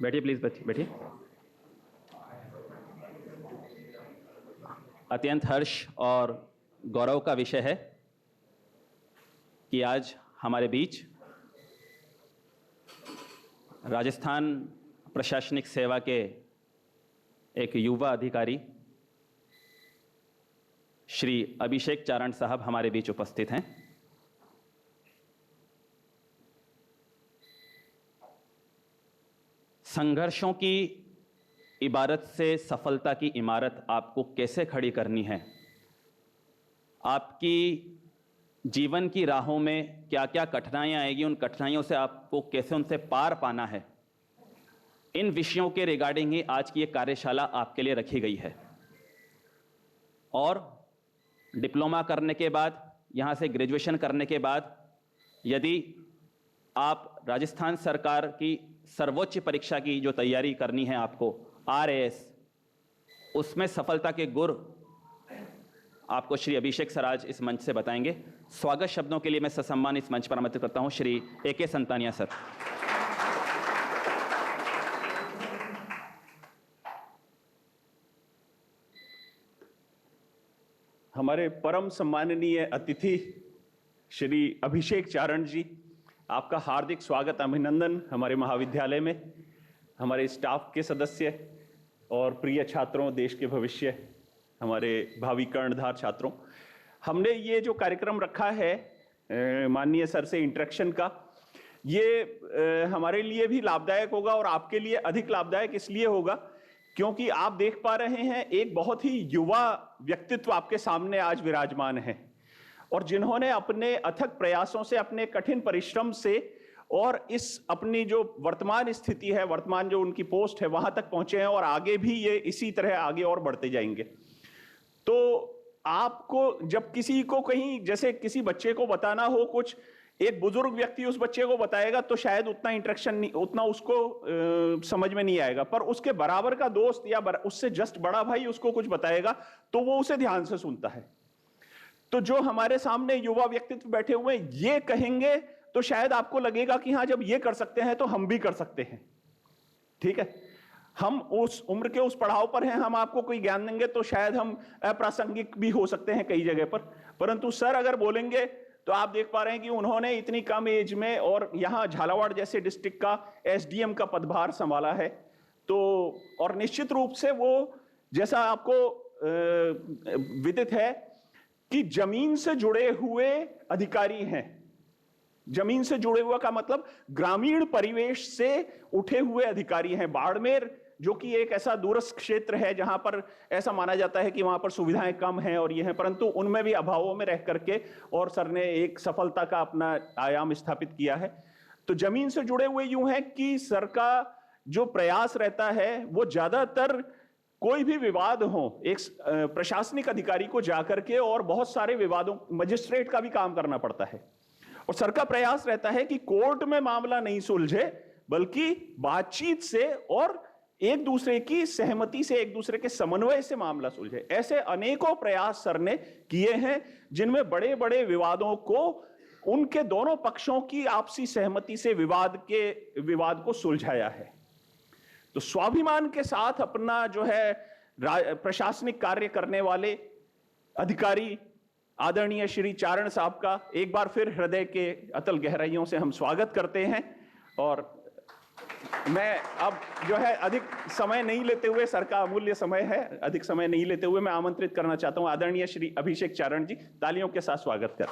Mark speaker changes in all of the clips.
Speaker 1: बैठिए प्लीज़, बच्चे बैठिए। अत्यंत हर्ष और गौरव का विषय है कि आज हमारे बीच राजस्थान प्रशासनिक सेवा के एक युवा अधिकारी श्री अभिषेक चारण साहब हमारे बीच उपस्थित हैं। संघर्षों की इबारत से सफलता की इमारत आपको कैसे खड़ी करनी है, आपकी जीवन की राहों में क्या क्या कठिनाइयां आएगी, उन कठिनाइयों से आपको कैसे उनसे पार पाना है, इन विषयों के रिगार्डिंग ही आज की ये कार्यशाला आपके लिए रखी गई है। और डिप्लोमा करने के बाद, यहाँ से ग्रेजुएशन करने के बाद यदि आप राजस्थान सरकार की सर्वोच्च परीक्षा की जो तैयारी करनी है आपको, RAS, उसमें सफलता के गुर आपको श्री अभिषेक सर आज इस मंच से बताएंगे। स्वागत शब्दों के लिए मैं ससम्मान इस मंच पर आमंत्रित करता हूं श्री AK संतानिया सर।
Speaker 2: हमारे परम सम्माननीय अतिथि श्री अभिषेक चारण जी, आपका हार्दिक स्वागत, अभिनंदन हमारे महाविद्यालय में। हमारे स्टाफ के सदस्य और प्रिय छात्रों, देश के भविष्य, हमारे भावी कर्णधार छात्रों, हमने ये जो कार्यक्रम रखा है माननीय सर से इंटरेक्शन का, ये हमारे लिए भी लाभदायक होगा और आपके लिए अधिक लाभदायक इसलिए होगा क्योंकि आप देख पा रहे हैं एक बहुत ही युवा व्यक्तित्व आपके सामने आज विराजमान है और जिन्होंने अपने अथक प्रयासों से, अपने कठिन परिश्रम से और इस अपनी जो वर्तमान स्थिति है, वर्तमान जो उनकी पोस्ट है, वहां तक पहुंचे हैं और आगे भी ये इसी तरह आगे और बढ़ते जाएंगे। तो आपको जब किसी को कहीं, जैसे किसी बच्चे को बताना हो कुछ, एक बुजुर्ग व्यक्ति उस बच्चे को बताएगा तो शायद उतना इंटरेक्शन नहीं, उतना उसको समझ में नहीं आएगा, पर उसके बराबर का दोस्त या उससे जस्ट बड़ा भाई उसको कुछ बताएगा तो वो उसे ध्यान से सुनता है। तो जो हमारे सामने युवा व्यक्तित्व बैठे हुए ये कहेंगे तो शायद आपको लगेगा कि हां, जब ये कर सकते हैं तो हम भी कर सकते हैं। ठीक है, हम उस उम्र के उस पड़ाव पर हैं, हम आपको कोई ज्ञान देंगे तो शायद हम अप्रासंगिक भी हो सकते हैं कई जगह पर, परंतु सर अगर बोलेंगे तो आप देख पा रहे हैं कि उन्होंने इतनी कम एज में और यहां झालावाड़ जैसे डिस्ट्रिक्ट का SDM का पदभार संभाला है। तो और निश्चित रूप से वो, जैसा आपको विदित है कि जमीन से जुड़े हुए अधिकारी हैं। जमीन से जुड़े हुआ का मतलब ग्रामीण परिवेश से उठे हुए अधिकारी हैं। बाड़मेर जो कि एक ऐसा दूरस्थ क्षेत्र है जहां पर ऐसा माना जाता है कि वहां पर सुविधाएं कम हैं और ये हैं, परंतु उनमें भी अभावों में रह करके और सर ने एक सफलता का अपना आयाम स्थापित किया है। तो जमीन से जुड़े हुए यूं है कि सर का जो प्रयास रहता है वो ज्यादातर कोई भी विवाद हो, एक प्रशासनिक अधिकारी को जाकर के और बहुत सारे विवादों, मजिस्ट्रेट का भी काम करना पड़ता है और सर का प्रयास रहता है कि कोर्ट में मामला नहीं सुलझे बल्कि बातचीत से और एक दूसरे की सहमति से, एक दूसरे के समन्वय से मामला सुलझे। ऐसे अनेकों प्रयास सर ने किए हैं जिनमें बड़े बड़े विवादों को उनके दोनों पक्षों की आपसी सहमति से विवाद को सुलझाया है। तो स्वाभिमान के साथ अपना जो है प्रशासनिक कार्य करने वाले अधिकारी आदरणीय श्री चारण साहब का एक बार फिर हृदय के अतल गहराइयों से हम स्वागत करते हैं। और मैं अब जो है अधिक समय नहीं लेते हुए, सर का अमूल्य समय है, अधिक समय नहीं लेते हुए मैं आमंत्रित करना चाहता हूं आदरणीय श्री अभिषेक चारण जी। तालियों के साथ स्वागत कर।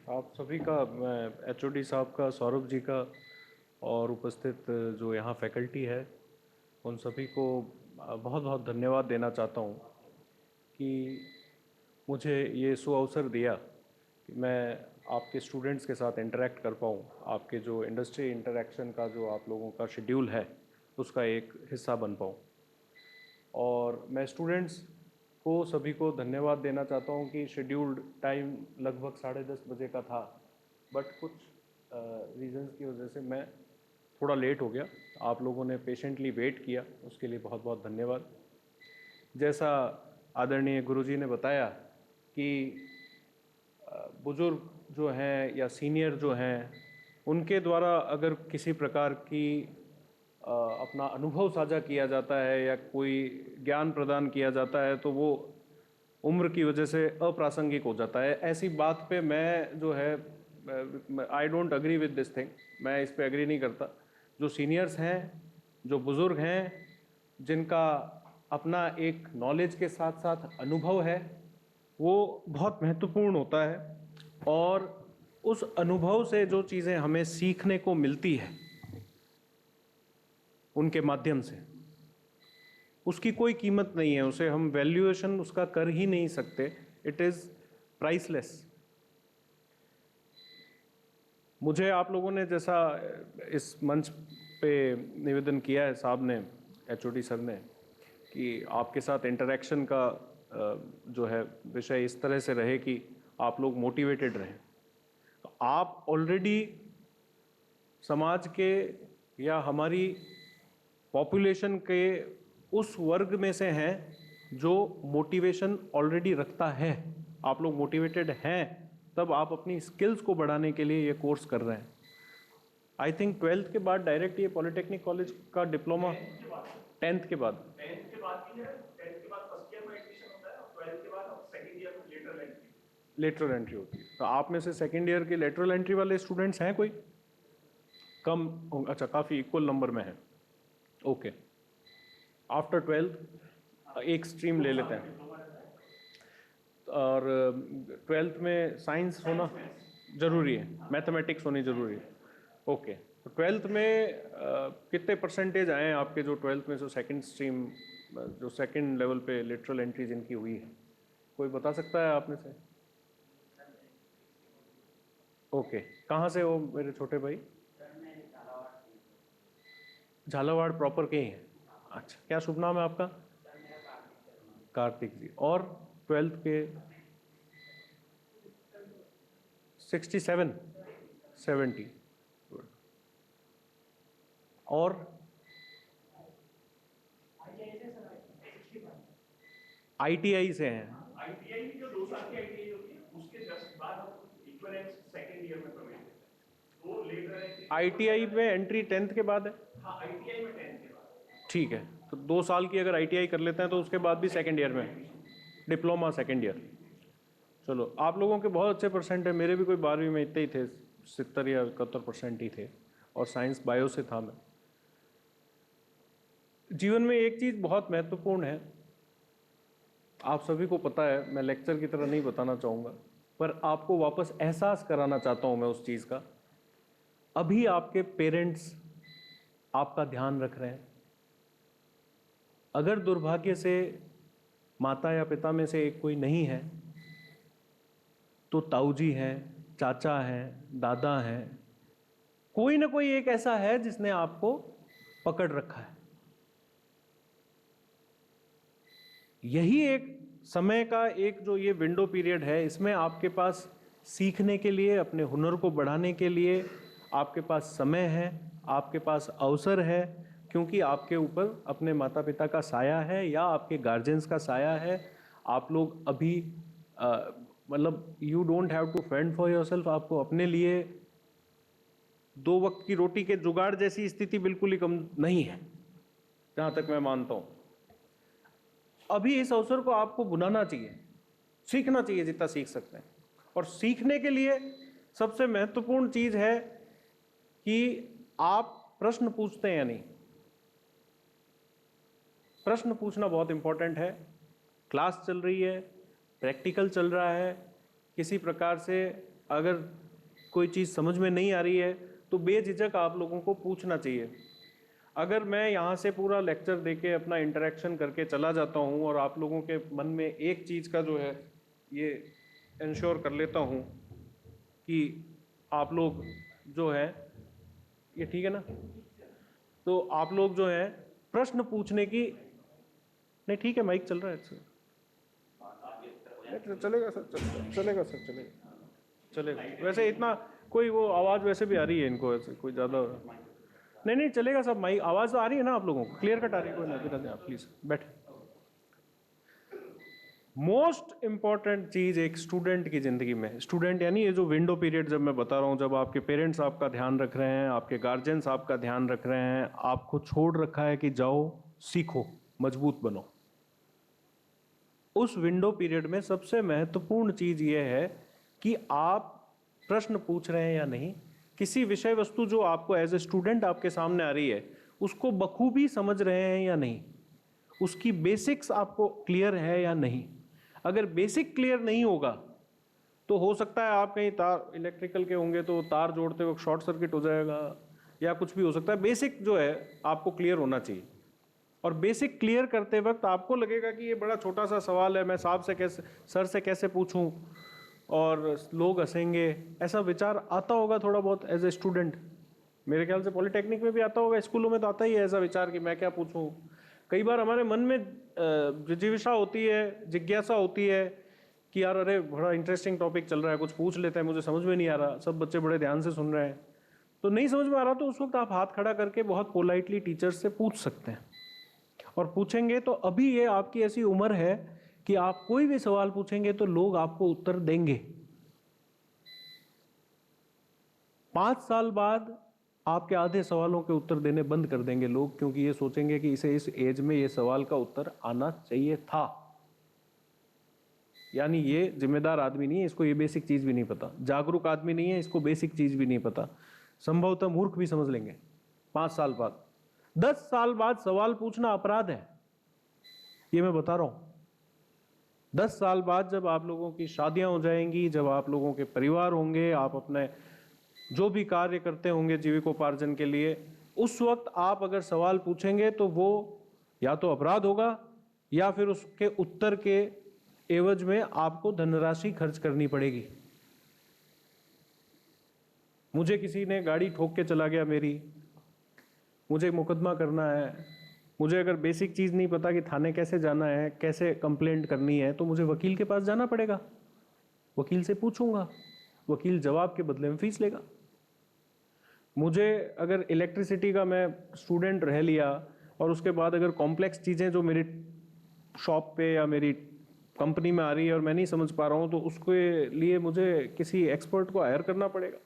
Speaker 3: आप सभी का, मैं HOD साहब का, सौरभ जी का और उपस्थित जो यहाँ फैकल्टी है, उन सभी को बहुत बहुत धन्यवाद देना चाहता हूँ कि मुझे ये सुअवसर दिया कि मैं आपके स्टूडेंट्स के साथ इंटरेक्ट कर पाऊँ। आपके जो इंडस्ट्री इंटरेक्शन का जो आप लोगों का शेड्यूल है उसका एक हिस्सा बन पाऊँ। और मैं स्टूडेंट्स को सभी को धन्यवाद देना चाहता हूँ कि शेड्यूल्ड टाइम लगभग 10:30 बजे का था, बट कुछ रीज़न्स की वजह से मैं थोड़ा लेट हो गया। आप लोगों ने पेशेंटली वेट किया, उसके लिए बहुत बहुत धन्यवाद। जैसा आदरणीय गुरुजी ने बताया कि बुज़ुर्ग जो हैं या सीनियर जो हैं, उनके द्वारा अगर किसी प्रकार की अपना अनुभव साझा किया जाता है या कोई ज्ञान प्रदान किया जाता है तो वो उम्र की वजह से अप्रासंगिक हो जाता है। ऐसी बात पे मैं जो है I don't agree with this thing, मैं इस पे एग्री नहीं करता। जो सीनियर्स हैं, जो बुज़ुर्ग हैं, जिनका अपना एक नॉलेज के साथ साथ अनुभव है, वो बहुत महत्वपूर्ण होता है। और उस अनुभव से जो चीज़ें हमें सीखने को मिलती है उनके माध्यम से, उसकी कोई कीमत नहीं है, उसे हम वैल्यूएशन उसका कर ही नहीं सकते। It is priceless. मुझे आप लोगों ने जैसा इस मंच पे निवेदन किया है साहब ने, एचओडी सर ने, कि आपके साथ इंटरेक्शन का जो है विषय इस तरह से रहे कि आप लोग मोटिवेटेड रहें। तो आप ऑलरेडी समाज के या हमारी पॉपुलेशन के उस वर्ग में से हैं जो मोटिवेशन ऑलरेडी रखता है। आप लोग मोटिवेटेड हैं, तब आप अपनी स्किल्स को बढ़ाने के लिए ये कोर्स कर रहे हैं। आई थिंक 12th के बाद डायरेक्ट ये पॉलिटेक्निक कॉलेज का डिप्लोमा 10th के बाद लेटरल एंट्री होती है। तो आप में से सेकेंड ईयर के लेटरल एंट्री वाले स्टूडेंट्स हैं कोई? कम होंगे, अच्छा, काफ़ी इक्वल नंबर में है। ओके, आफ्टर 12th एक स्ट्रीम ले लेते हैं। और 12th में साइंस होना ज़रूरी है, मैथमेटिक्स होनी ज़रूरी है। ओके, तो 12th में कितने परसेंटेज आए हैं आपके, जो 12th में जो सेकंड स्ट्रीम, जो सेकंड लेवल पे लिटरल एंट्री जिनकी हुई है? कोई बता सकता है आप में से? ओके, कहाँ से हो मेरे छोटे भाई? झालावाड़ प्रॉपर के ही हैं? अच्छा, क्या शुभ नाम है आपका? कार्तिक जी। और 12th के 67 70? और ITI से हैं?
Speaker 2: आईटीआई जो 2 साल की आईटीआई होती है, उसके जस्ट बाद हम इक्विवेलेंस सेकंड ईयर में प्रवेश लेते हैं। वो लेटर है।
Speaker 3: ITI में एंट्री 10th के बाद है?
Speaker 2: हाँ, आईटीआई में 10th के बाद।
Speaker 3: ठीक है, तो 2 साल की अगर ITI कर लेते हैं तो उसके बाद भी सेकंड ईयर में डिप्लोमा सेकंड ईयर। चलो, आप लोगों के बहुत अच्छे परसेंट है। मेरे भी कोई 12वीं में इतने ही थे, 70 या 71% ही थे, और साइंस बायो से था मैं। जीवन में एक चीज़ बहुत महत्वपूर्ण है, आप सभी को पता है, मैं लेक्चर की तरह नहीं बताना चाहूँगा, पर आपको वापस एहसास कराना चाहता हूँ मैं उस चीज़ का। अभी आपके पेरेंट्स आपका ध्यान रख रहे हैं। अगर दुर्भाग्य से माता या पिता में से एक कोई नहीं है, तो ताऊजी हैं, चाचा हैं, दादा हैं, कोई ना कोई एक ऐसा है जिसने आपको पकड़ रखा है। यही एक समय का एक जो ये विंडो पीरियड है, इसमें आपके पास सीखने के लिए, अपने हुनर को बढ़ाने के लिए आपके पास समय है, आपके पास अवसर है, क्योंकि आपके ऊपर अपने माता पिता का साया है या आपके गार्जियंस का साया है। आप लोग अभी मतलब you don't have to fend for yourself. आपको अपने लिए 2 वक्त की रोटी के जुगाड़ जैसी स्थिति बिल्कुल ही कम नहीं है, जहाँ तक मैं मानता हूँ। अभी इस अवसर को आपको बुलाना चाहिए, सीखना चाहिए जितना सीख सकते हैं। और सीखने के लिए सबसे महत्वपूर्ण चीज़ है कि आप प्रश्न पूछते हैं या नहीं। प्रश्न पूछना बहुत इंपॉर्टेंट है। क्लास चल रही है, प्रैक्टिकल चल रहा है, किसी प्रकार से अगर कोई चीज़ समझ में नहीं आ रही है तो बेझिझक आप लोगों को पूछना चाहिए। अगर मैं यहाँ से पूरा लेक्चर देके अपना इंटरेक्शन करके चला जाता हूँ और आप लोगों के मन में एक चीज़ का जो है ये इंश्योर कर लेता हूँ कि आप लोग जो है, ये ठीक है ना, तो आप लोग जो है प्रश्न पूछने की, नहीं ठीक है, माइक चल रहा है सर, चलेगा सर, चलेगा सर, चलेगा। वैसे इतना कोई वो आवाज़ वैसे भी आ रही है इनको, ऐसे कोई ज़्यादा नहीं चलेगा सब, माइक आवाज़ तो आ रही है ना आप लोगों को, क्लियर कट आ रही है, कोई ना, आप प्लीज़ बैठे। मोस्ट इंपॉर्टेंट चीज़ एक स्टूडेंट की ज़िंदगी में, स्टूडेंट यानी ये जो विंडो पीरियड जब मैं बता रहा हूँ, जब आपके पेरेंट्स आपका ध्यान रख रहे हैं, आपके गार्जियंस आपका ध्यान रख रहे हैं, आपको छोड़ रखा है कि जाओ सीखो, मजबूत बनो, उस विंडो पीरियड में सबसे महत्वपूर्ण चीज़ ये है कि आप प्रश्न पूछ रहे हैं या नहीं, किसी विषय वस्तु जो आपको एज ए स्टूडेंट आपके सामने आ रही है उसको बखूबी समझ रहे हैं या नहीं, उसकी बेसिक्स आपको क्लियर है या नहीं। अगर बेसिक क्लियर नहीं होगा तो हो सकता है आप कहीं तार इलेक्ट्रिकल के होंगे तो तार जोड़ते वक्त शॉर्ट सर्किट हो जाएगा या कुछ भी हो सकता है। बेसिक जो है आपको क्लियर होना चाहिए, और बेसिक क्लियर करते वक्त आपको लगेगा कि ये बड़ा छोटा सा सवाल है, मैं साहब से कैसे, सर से कैसे पूछूं और लोग हंसेंगे, ऐसा विचार आता होगा थोड़ा बहुत एज ए स्टूडेंट। मेरे ख्याल से पॉलिटेक्निक में भी आता होगा, स्कूलों में तो आता ही है ऐसा विचार कि मैं क्या पूछूं। कई बार हमारे मन में जिज्ञासा होती है, जिज्ञासा होती है कि यार अरे बड़ा इंटरेस्टिंग टॉपिक चल रहा है, कुछ पूछ लेते हैं, मुझे समझ में नहीं आ रहा, सब बच्चे बड़े ध्यान से सुन रहे हैं, तो नहीं समझ में आ रहा तो उस वक्त आप हाथ खड़ा करके बहुत पोलाइटली टीचर से पूछ सकते हैं। और पूछेंगे तो अभी ये आपकी ऐसी उम्र है कि आप कोई भी सवाल पूछेंगे तो लोग आपको उत्तर देंगे। 5 साल बाद आपके आधे सवालों के उत्तर देने बंद कर देंगे लोग, क्योंकि ये सोचेंगे कि इसे इस एज में ये सवाल का उत्तर आना चाहिए था। यानी ये जिम्मेदार आदमी नहीं है, इसको ये बेसिक चीज भी नहीं पता, जागरूक आदमी नहीं है, इसको बेसिक चीज भी नहीं पता, संभवतः मूर्ख भी समझ लेंगे 5 साल बाद। 10 साल बाद सवाल पूछना अपराध है, ये मैं बता रहा हूं। 10 साल बाद जब आप लोगों की शादियां हो जाएंगी, जब आप लोगों के परिवार होंगे, आप अपने जो भी कार्य करते होंगे जीविकोपार्जन के लिए, उस वक्त आप अगर सवाल पूछेंगे तो वो या तो अपराध होगा या फिर उसके उत्तर के एवज में आपको धनराशि खर्च करनी पड़ेगी। मुझे किसी ने गाड़ी ठोक के चला गया मेरी, मुझे मुकदमा करना है, मुझे अगर बेसिक चीज़ नहीं पता कि थाने कैसे जाना है, कैसे कंप्लेंट करनी है, तो मुझे वकील के पास जाना पड़ेगा, वकील से पूछूंगा, वकील जवाब के बदले में फीस लेगा। मुझे अगर इलेक्ट्रिसिटी का मैं स्टूडेंट रह लिया और उसके बाद अगर कॉम्प्लेक्स चीज़ें जो मेरी शॉप पे या मेरी कंपनी में आ रही है और मैं नहीं समझ पा रहा हूँ, तो उसके लिए मुझे किसी एक्सपर्ट को हायर करना पड़ेगा।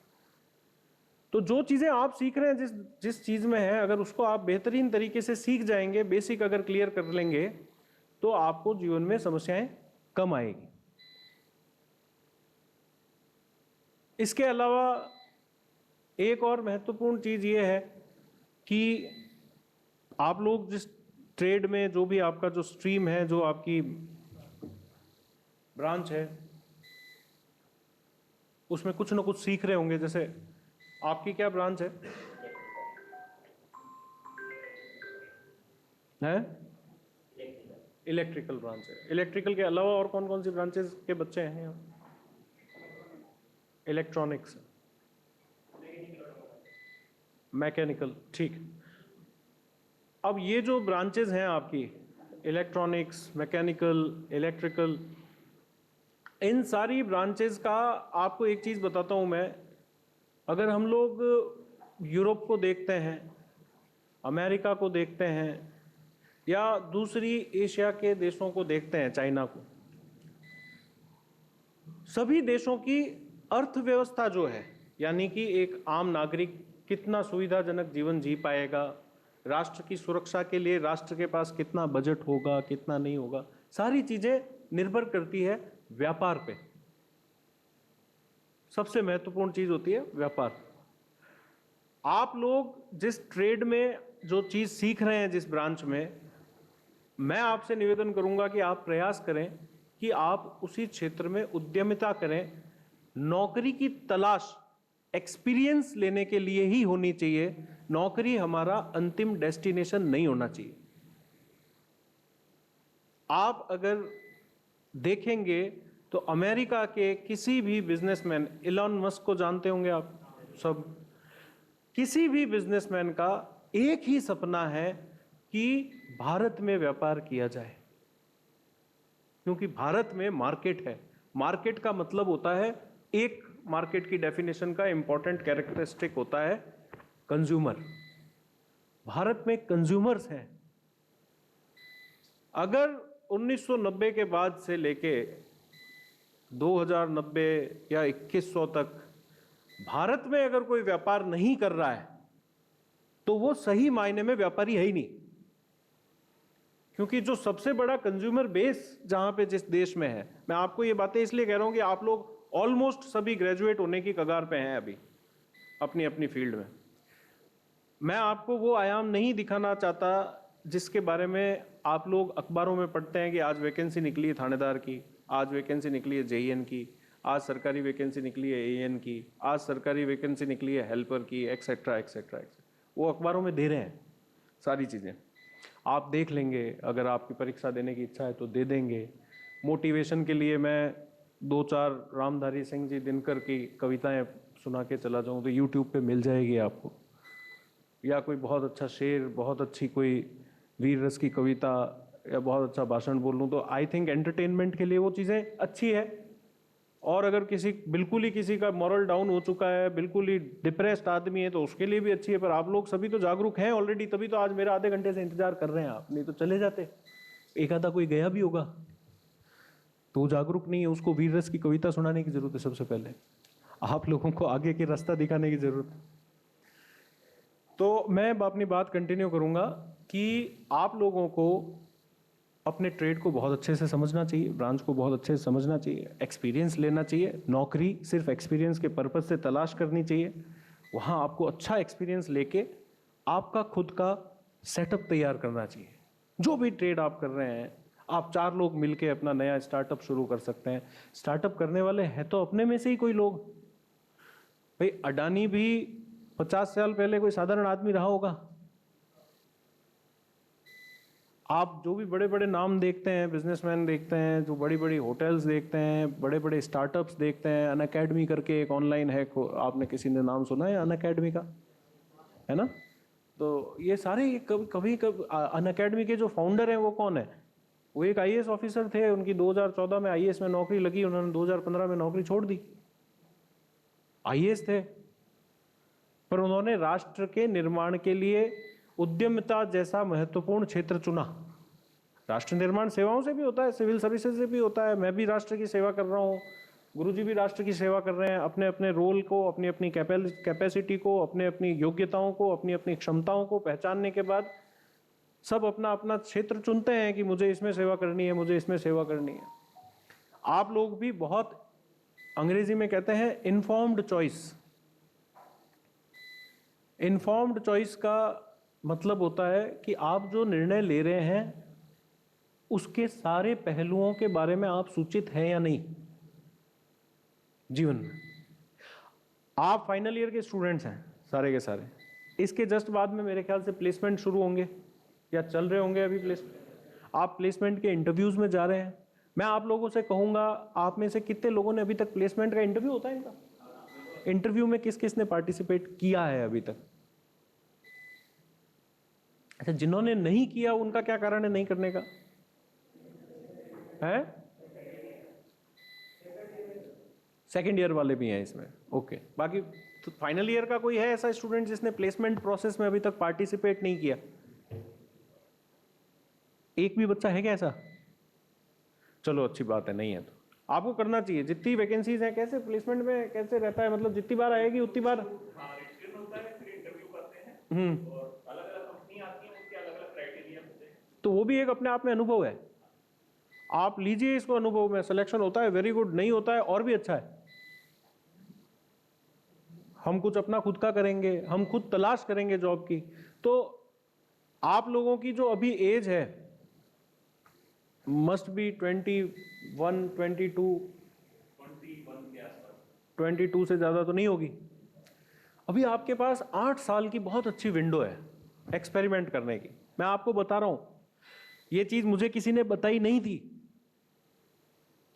Speaker 3: तो जो चीज़ें आप सीख रहे हैं, जिस चीज़ में है, अगर उसको आप बेहतरीन तरीके से सीख जाएंगे, बेसिक अगर क्लियर कर लेंगे, तो आपको जीवन में समस्याएं कम आएगी। इसके अलावा एक और महत्वपूर्ण चीज़ ये है कि आप लोग जिस ट्रेड में, जो भी आपका जो स्ट्रीम है, जो आपकी ब्रांच है, उसमें कुछ ना कुछ सीख रहे होंगे। जैसे आपकी क्या ब्रांच है? इलेक्ट्रिकल ब्रांच है। इलेक्ट्रिकल के अलावा और कौन कौन सी ब्रांचेस के बच्चे हैं यहाँ? इलेक्ट्रॉनिक्स, मैकेनिकल, ठीक। अब ये जो ब्रांचेस हैं आपकी, इलेक्ट्रॉनिक्स, मैकेनिकल, इलेक्ट्रिकल, इन सारी ब्रांचेस का आपको एक चीज़ बताता हूँ मैं। अगर हम लोग यूरोप को देखते हैं, अमेरिका को देखते हैं, या दूसरी एशिया के देशों को देखते हैं, चाइना को, सभी देशों की अर्थव्यवस्था जो है, यानी कि एक आम नागरिक कितना सुविधाजनक जीवन जी पाएगा, राष्ट्र की सुरक्षा के लिए राष्ट्र के पास कितना बजट होगा, कितना नहीं होगा, सारी चीजें निर्भर करती है व्यापार पे। सबसे महत्वपूर्ण चीज होती है व्यापार। आप लोग जिस ट्रेड में जो चीज सीख रहे हैं, जिस ब्रांच में, मैं आपसे निवेदन करूंगा कि आप प्रयास करें कि आप उसी क्षेत्र में उद्यमिता करें। नौकरी की तलाश एक्सपीरियंस लेने के लिए ही होनी चाहिए, नौकरी हमारा अंतिम डेस्टिनेशन नहीं होना चाहिए। आप अगर देखेंगे तो अमेरिका के किसी भी बिजनेसमैन, इलॉन मस्क को जानते होंगे आप सब, किसी भी बिजनेसमैन का एक ही सपना है कि भारत में व्यापार किया जाए, क्योंकि भारत में मार्केट है। मार्केट का मतलब होता है, एक मार्केट की डेफिनेशन का इंपॉर्टेंट कैरेक्टरिस्टिक होता है कंज्यूमर। भारत में कंज्यूमर्स हैं। अगर 1990 के बाद से लेके 2090 या 2100 तक भारत में अगर कोई व्यापार नहीं कर रहा है तो वो सही मायने में व्यापारी है ही नहीं, क्योंकि जो सबसे बड़ा कंज्यूमर बेस जहां पे जिस देश में है, मैं आपको ये बातें इसलिए कह रहा हूं कि आप लोग ऑलमोस्ट सभी ग्रेजुएट होने की कगार पे हैं अभी अपनी अपनी फील्ड में। मैं आपको वो आयाम नहीं दिखाना चाहता जिसके बारे में आप लोग अखबारों में पढ़ते हैं कि आज वैकेंसी निकली है थानेदार की, आज वैकेंसी निकली है जेईएन की, आज सरकारी वैकेंसी निकली है एएन की, आज सरकारी वैकेंसी निकली है हेल्पर की, एक्सेट्रा एक्सेट्रा एक्सेट्रा। वो अखबारों में दे रहे हैं सारी चीज़ें, आप देख लेंगे। अगर आपकी परीक्षा देने की इच्छा है तो दे देंगे। मोटिवेशन के लिए मैं 2-4 रामधारी सिंह जी दिनकर की कविताएं सुना के चला जाऊं तो यूट्यूब पे मिल जाएगी आपको, या कोई बहुत अच्छा शेर, बहुत अच्छी कोई वीर रस की कविता या बहुत अच्छा भाषण बोल लूँ तो आई थिंक एंटरटेनमेंट के लिए वो चीज़ें अच्छी है। और अगर बिल्कुल ही किसी का मॉरल डाउन हो चुका है, बिल्कुल ही डिप्रेस्ड आदमी है, तो उसके लिए भी अच्छी है। पर आप लोग सभी तो जागरूक हैं ऑलरेडी, तभी तो आज मेरा आधे घंटे से इंतजार कर रहे हैं आप, नहीं तो चले जाते। एक आधा कोई गया भी होगा तो जागरूक नहीं है, उसको वीर रस की कविता सुनाने की जरूरत है। सबसे पहले आप लोगों को आगे की रास्ता दिखाने की जरूरत है। तो मैं अपनी बात कंटिन्यू करूंगा कि आप लोगों को अपने ट्रेड को बहुत अच्छे से समझना चाहिए, ब्रांच को बहुत अच्छे से समझना चाहिए, एक्सपीरियंस लेना चाहिए। नौकरी सिर्फ एक्सपीरियंस के पर्पस से तलाश करनी चाहिए। वहाँ आपको अच्छा एक्सपीरियंस लेके आपका खुद का सेटअप तैयार करना चाहिए। जो भी ट्रेड आप कर रहे हैं, आप 4 लोग मिलके अपना नया स्टार्टअप शुरू कर सकते हैं। स्टार्टअप करने वाले हैं तो अपने में से ही कोई लोग। भाई अडानी भी 50 साल पहले कोई साधारण आदमी रहा होगा। आप जो भी बड़े बड़े नाम देखते हैं, बिजनेसमैन देखते हैं, जो बड़ी बड़ी होटल्स देखते हैं, बड़े बड़े स्टार्टअप्स देखते हैं, अनअकैडमी करके एक ऑनलाइन है, आपने किसी ने नाम सुना है अनअकैडमी का, है ना? तो ये सारे कभी अनअकैडमी के जो फाउंडर हैं वो कौन है? वो एक आईएएस ऑफिसर थे, उनकी 2014 में आईएएस में नौकरी लगी, उन्होंने 2015 में नौकरी छोड़ दी। आईएएस थे, पर उन्होंने राष्ट्र के निर्माण के लिए उद्यमिता जैसा महत्वपूर्ण क्षेत्र चुना। राष्ट्र निर्माण सेवाओं से भी होता है, सिविल सर्विसेज से भी होता है। मैं भी राष्ट्र की सेवा कर रहा हूँ, गुरुजी भी राष्ट्र की सेवा कर रहे हैं। अपने अपने रोल को, अपनी अपनी कैपेसिटी को, अपने अपनी योग्यताओं को, अपनी अपनी क्षमताओं को पहचानने के बाद सब अपना अपना क्षेत्र चुनते हैं कि मुझे इसमें सेवा करनी है, मुझे इसमें सेवा करनी है। आप लोग भी बहुत, अंग्रेजी में कहते हैं इन्फॉर्म्ड चॉइस। इन्फॉर्म्ड चॉइस का मतलब होता है कि आप जो निर्णय ले रहे हैं उसके सारे पहलुओं के बारे में आप सूचित हैं या नहीं जीवन में। आप फाइनल ईयर के स्टूडेंट्स हैं सारे के सारे। इसके जस्ट बाद में मेरे ख्याल से प्लेसमेंट शुरू होंगे या चल रहे होंगे अभी प्लेसमेंट। आप प्लेसमेंट के इंटरव्यूज में जा रहे हैं। मैं आप लोगों से कहूंगा, आप में से कितने लोगों ने अभी तक प्लेसमेंट का इंटरव्यू होता है इनका, इंटरव्यू में किस किस ने पार्टिसिपेट किया है अभी तक? अच्छा, जिन्होंने नहीं किया उनका क्या कारण है नहीं करने का? है सेकेंड ईयर वाले भी हैं इसमें, ओके। बाकी तो फाइनल ईयर का कोई है ऐसा स्टूडेंट जिसने प्लेसमेंट प्रोसेस में अभी तक पार्टिसिपेट नहीं किया? एक भी बच्चा है क्या ऐसा? चलो अच्छी बात है, नहीं है तो आपको करना चाहिए। जितनी वैकेंसीज हैं, कैसे प्लेसमेंट में कैसे रहता है, मतलब जितनी बार आएगी उतनी बार तो वो भी एक अपने आप में अनुभव है। आप लीजिए इसको अनुभव में। सिलेक्शन होता है वेरी गुड, नहीं होता है और भी अच्छा है। हम कुछ अपना खुद का करेंगे, हम खुद तलाश करेंगे जॉब की। तो आप लोगों की जो अभी एज है मस्ट बी 21, 22 से ज्यादा तो नहीं होगी। अभी आपके पास 8 साल की बहुत अच्छी विंडो है एक्सपेरिमेंट करने की। मैं आपको बता रहा हूं, ये चीज मुझे किसी ने बताई नहीं थी।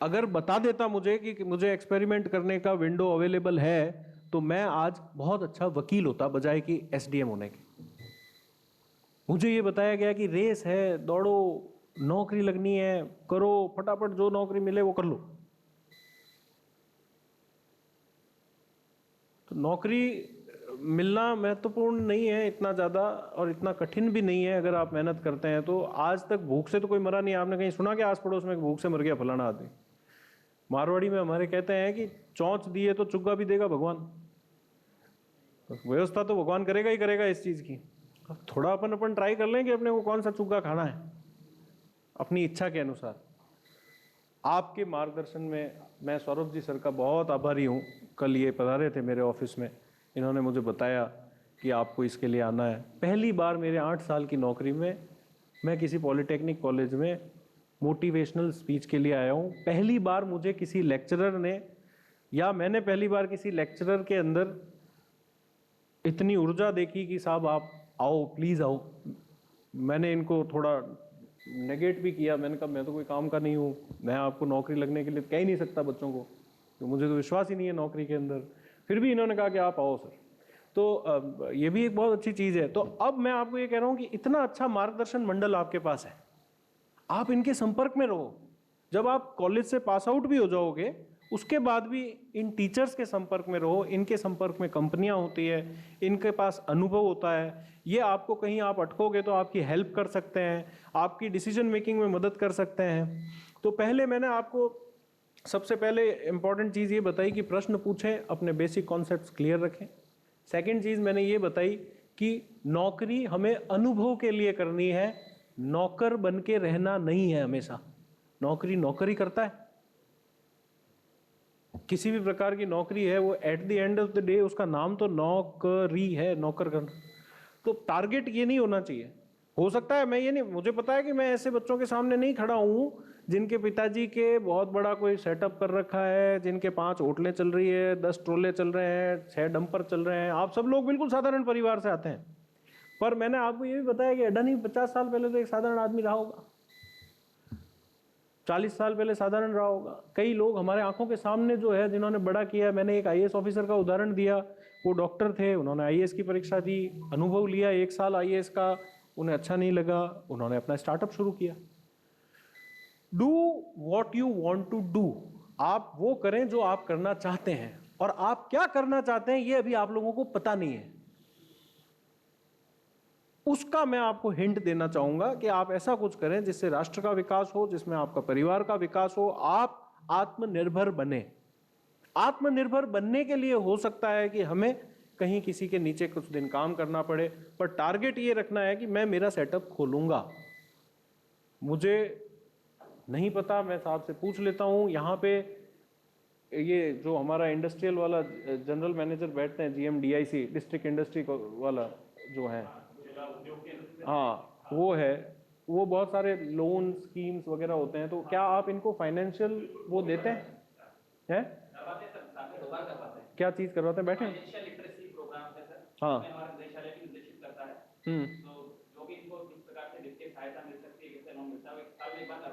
Speaker 3: अगर बता देता मुझे कि मुझे एक्सपेरिमेंट करने का विंडो अवेलेबल है तो मैं आज बहुत अच्छा वकील होता बजाय कि एसडीएम होने के। मुझे ये बताया गया कि रेस है, दौड़ो, नौकरी लगनी है, करो फटाफट, जो नौकरी मिले वो कर लो। तो नौकरी मिलना महत्वपूर्ण नहीं है इतना ज़्यादा, और इतना कठिन भी नहीं है अगर आप मेहनत करते हैं तो। आज तक भूख से तो कोई मरा नहीं। आपने कहीं सुना कि आस पड़ोस में भूख से मर गया फलाना आदमी? मारवाड़ी में हमारे कहते हैं कि चौंच दिए तो चुग्गा भी देगा भगवान। व्यवस्था तो भगवान करेगा ही करेगा इस चीज़ की। थोड़ा अपन ट्राई कर लें कि अपने को कौन सा चुग्गा खाना है अपनी इच्छा के अनुसार। आपके मार्गदर्शन में मैं सौरभ जी सर का बहुत आभारी हूँ। कल ये पधारे थे मेरे ऑफिस में, इन्होंने मुझे बताया कि आपको इसके लिए आना है। पहली बार मेरे 8 साल की नौकरी में मैं किसी पॉलिटेक्निक कॉलेज में मोटिवेशनल स्पीच के लिए आया हूँ। पहली बार मुझे किसी लेक्चरर ने, या मैंने पहली बार किसी लेक्चरर के अंदर इतनी ऊर्जा देखी कि साहब आप आओ, प्लीज़ आओ। मैंने इनको थोड़ा नेगेट भी किया। मैंने कहा मैं तो कोई काम का नहीं हूँ, मैं आपको नौकरी लगने के लिए कह ही नहीं सकता बच्चों को, तो मुझे तो विश्वास ही नहीं है नौकरी के अंदर। फिर भी इन्होंने कहा कि आप आओ सर। तो ये भी एक बहुत अच्छी चीज़ है। तो अब मैं आपको ये कह रहा हूँ कि इतना अच्छा मार्गदर्शन मंडल आपके पास है, आप इनके संपर्क में रहो। जब आप कॉलेज से पास आउट भी हो जाओगे उसके बाद भी इन टीचर्स के संपर्क में रहो। इनके संपर्क में कंपनियां होती है, इनके पास अनुभव होता है। ये आपको कहीं आप अटकोगे तो आपकी हेल्प कर सकते हैं, आपकी डिसीजन मेकिंग में मदद कर सकते हैं। तो पहले मैंने आपको सबसे पहले इंपॉर्टेंट चीज़ ये बताई कि प्रश्न पूछें, अपने बेसिक कॉन्सेप्ट्स क्लियर रखें। सेकंड चीज़ मैंने ये बताई कि नौकरी हमें अनुभव के लिए करनी है, नौकर बन के रहना नहीं है हमेशा। नौकरी नौकरी करता है, किसी भी प्रकार की नौकरी है वो eight the end of the day उसका नाम तो नौकरी है, नौकर करना। तो टारगेट ये नहीं होना चाहिए। हो सकता है मैं ये नहीं, मुझे पता है कि मैं ऐसे बच्चों के सामने नहीं खड़ा हूँ जिनके पिताजी के बहुत बड़ा कोई सेटअप कर रखा है, जिनके 5 होटलें चल रही है, 10 ट्रोले चल रहे हैं, 6 डंपर चल रहे हैं। आप सब लोग बिल्कुल साधारण परिवार से आते हैं। पर मैंने आपको ये भी बताया कि अडानी 50 साल पहले तो एक साधारण आदमी रहा होगा, 40 साल पहले साधारण रहा होगा। कई लोग हमारे आंखों के सामने जो है जिन्होंने बड़ा किया। मैंने एक IAS ऑफिसर का उदाहरण दिया, वो डॉक्टर थे, उन्होंने IAS की परीक्षा दी, अनुभव लिया 1 साल IAS का, उन्हें अच्छा नहीं लगा, उन्होंने अपना स्टार्टअप शुरू किया। Do what you want to do. आप वो करें जो आप करना चाहते हैं, और आप क्या करना चाहते हैं ये अभी आप लोगों को पता नहीं है। उसका मैं आपको हिंट देना चाहूंगा कि आप ऐसा कुछ करें जिससे राष्ट्र का विकास हो, जिसमें आपका परिवार का विकास हो, आप आत्मनिर्भर बने। आत्मनिर्भर बनने के लिए हो सकता है कि हमें कहीं किसी के नीचे कुछ दिन काम करना पड़े, पर टारगेट ये रखना है कि मैं मेरा सेटअप खोलूंगा। मुझे नहीं पता, मैं साहब से पूछ लेता हूँ। यहाँ पे ये जो हमारा इंडस्ट्रियल वाला जनरल मैनेजर बैठते हैं, GM DIC, डिस्ट्रिक्ट इंडस्ट्री वाला जो है, हाँ वो है, वो बहुत सारे लोन स्कीम्स वगैरह होते हैं। तो क्या आप इनको फाइनेंशियल वो देते हैं? क्या चीज़ करवाते हैं? बैठे हाँ।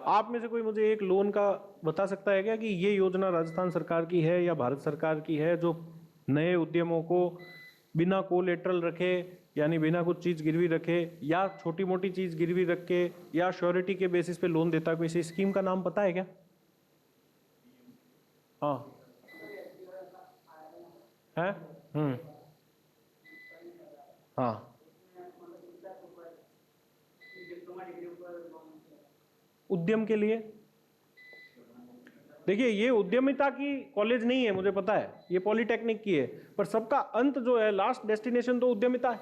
Speaker 3: आप में से कोई मुझे एक लोन का बता सकता है क्या कि ये योजना राजस्थान सरकार की है या भारत सरकार की है, जो नए उद्यमों को बिना कोलेटरल रखे, यानी बिना कुछ चीज़ गिरवी रखे या छोटी मोटी चीज़ गिरवी रख के या श्योरिटी के बेसिस पे लोन देता है? कोई इसी स्कीम का नाम पता है क्या? हाँ है। हाँ, उद्यम के लिए। देखिए ये उद्यमिता की कॉलेज नहीं है, मुझे पता है, ये पॉलिटेक्निक की है, पर सबका अंत जो है, लास्ट डेस्टिनेशन तो उद्यमिता है।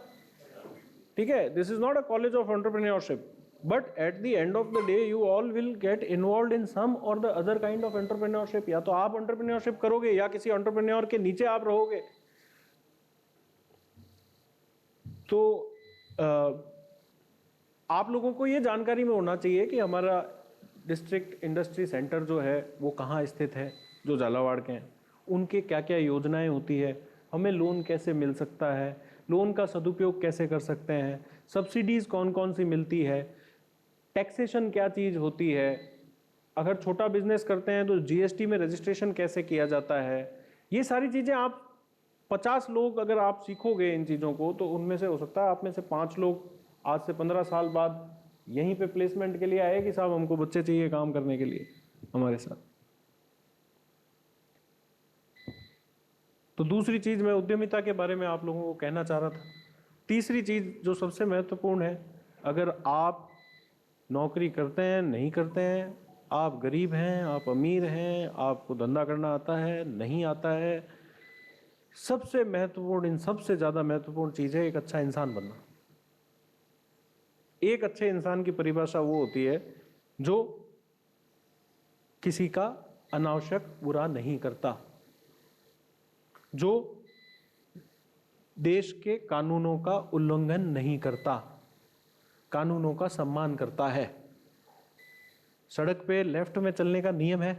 Speaker 3: ठीक है, this is not a college of entrepreneurship, but at the end of the day you all will get involve in some और the other kind of entrepreneurship. या तो आप एंटरप्रेन्योरशिप करोगे या किसी एंटरप्रेन्योर के नीचे आप रहोगे। तो आप लोगों को ये जानकारी में होना चाहिए कि हमारा डिस्ट्रिक्ट इंडस्ट्री सेंटर जो है वो कहाँ स्थित है, जो झालावाड़ के हैं, उनके क्या क्या योजनाएं होती है, हमें लोन कैसे मिल सकता है, लोन का सदुपयोग कैसे कर सकते हैं, सब्सिडीज़ कौन कौन सी मिलती है, टैक्सेशन क्या चीज़ होती है, अगर छोटा बिजनेस करते हैं तो GST में रजिस्ट्रेशन कैसे किया जाता है। ये सारी चीज़ें आप 50 लोग अगर आप सीखोगे इन चीज़ों को, तो उनमें से हो सकता है आप में से 5 लोग आज से 15 साल बाद यहीं पे प्लेसमेंट के लिए आए कि साहब हमको बच्चे चाहिए काम करने के लिए हमारे साथ। तो दूसरी चीज़ मैं उद्यमिता के बारे में आप लोगों को कहना चाह रहा था। तीसरी चीज़ जो सबसे महत्वपूर्ण है, अगर आप नौकरी करते हैं, नहीं करते हैं, आप गरीब हैं, आप अमीर हैं, आपको धंधा करना आता है, नहीं आता है, सबसे महत्वपूर्ण, इन सबसे ज़्यादा महत्वपूर्ण चीज़ है एक अच्छा इंसान बनना। एक अच्छे इंसान की परिभाषा वो होती है जो किसी का अनावश्यक बुरा नहीं करता, जो देश के कानूनों का उल्लंघन नहीं करता, कानूनों का सम्मान करता है। सड़क पे लेफ्ट में चलने का नियम है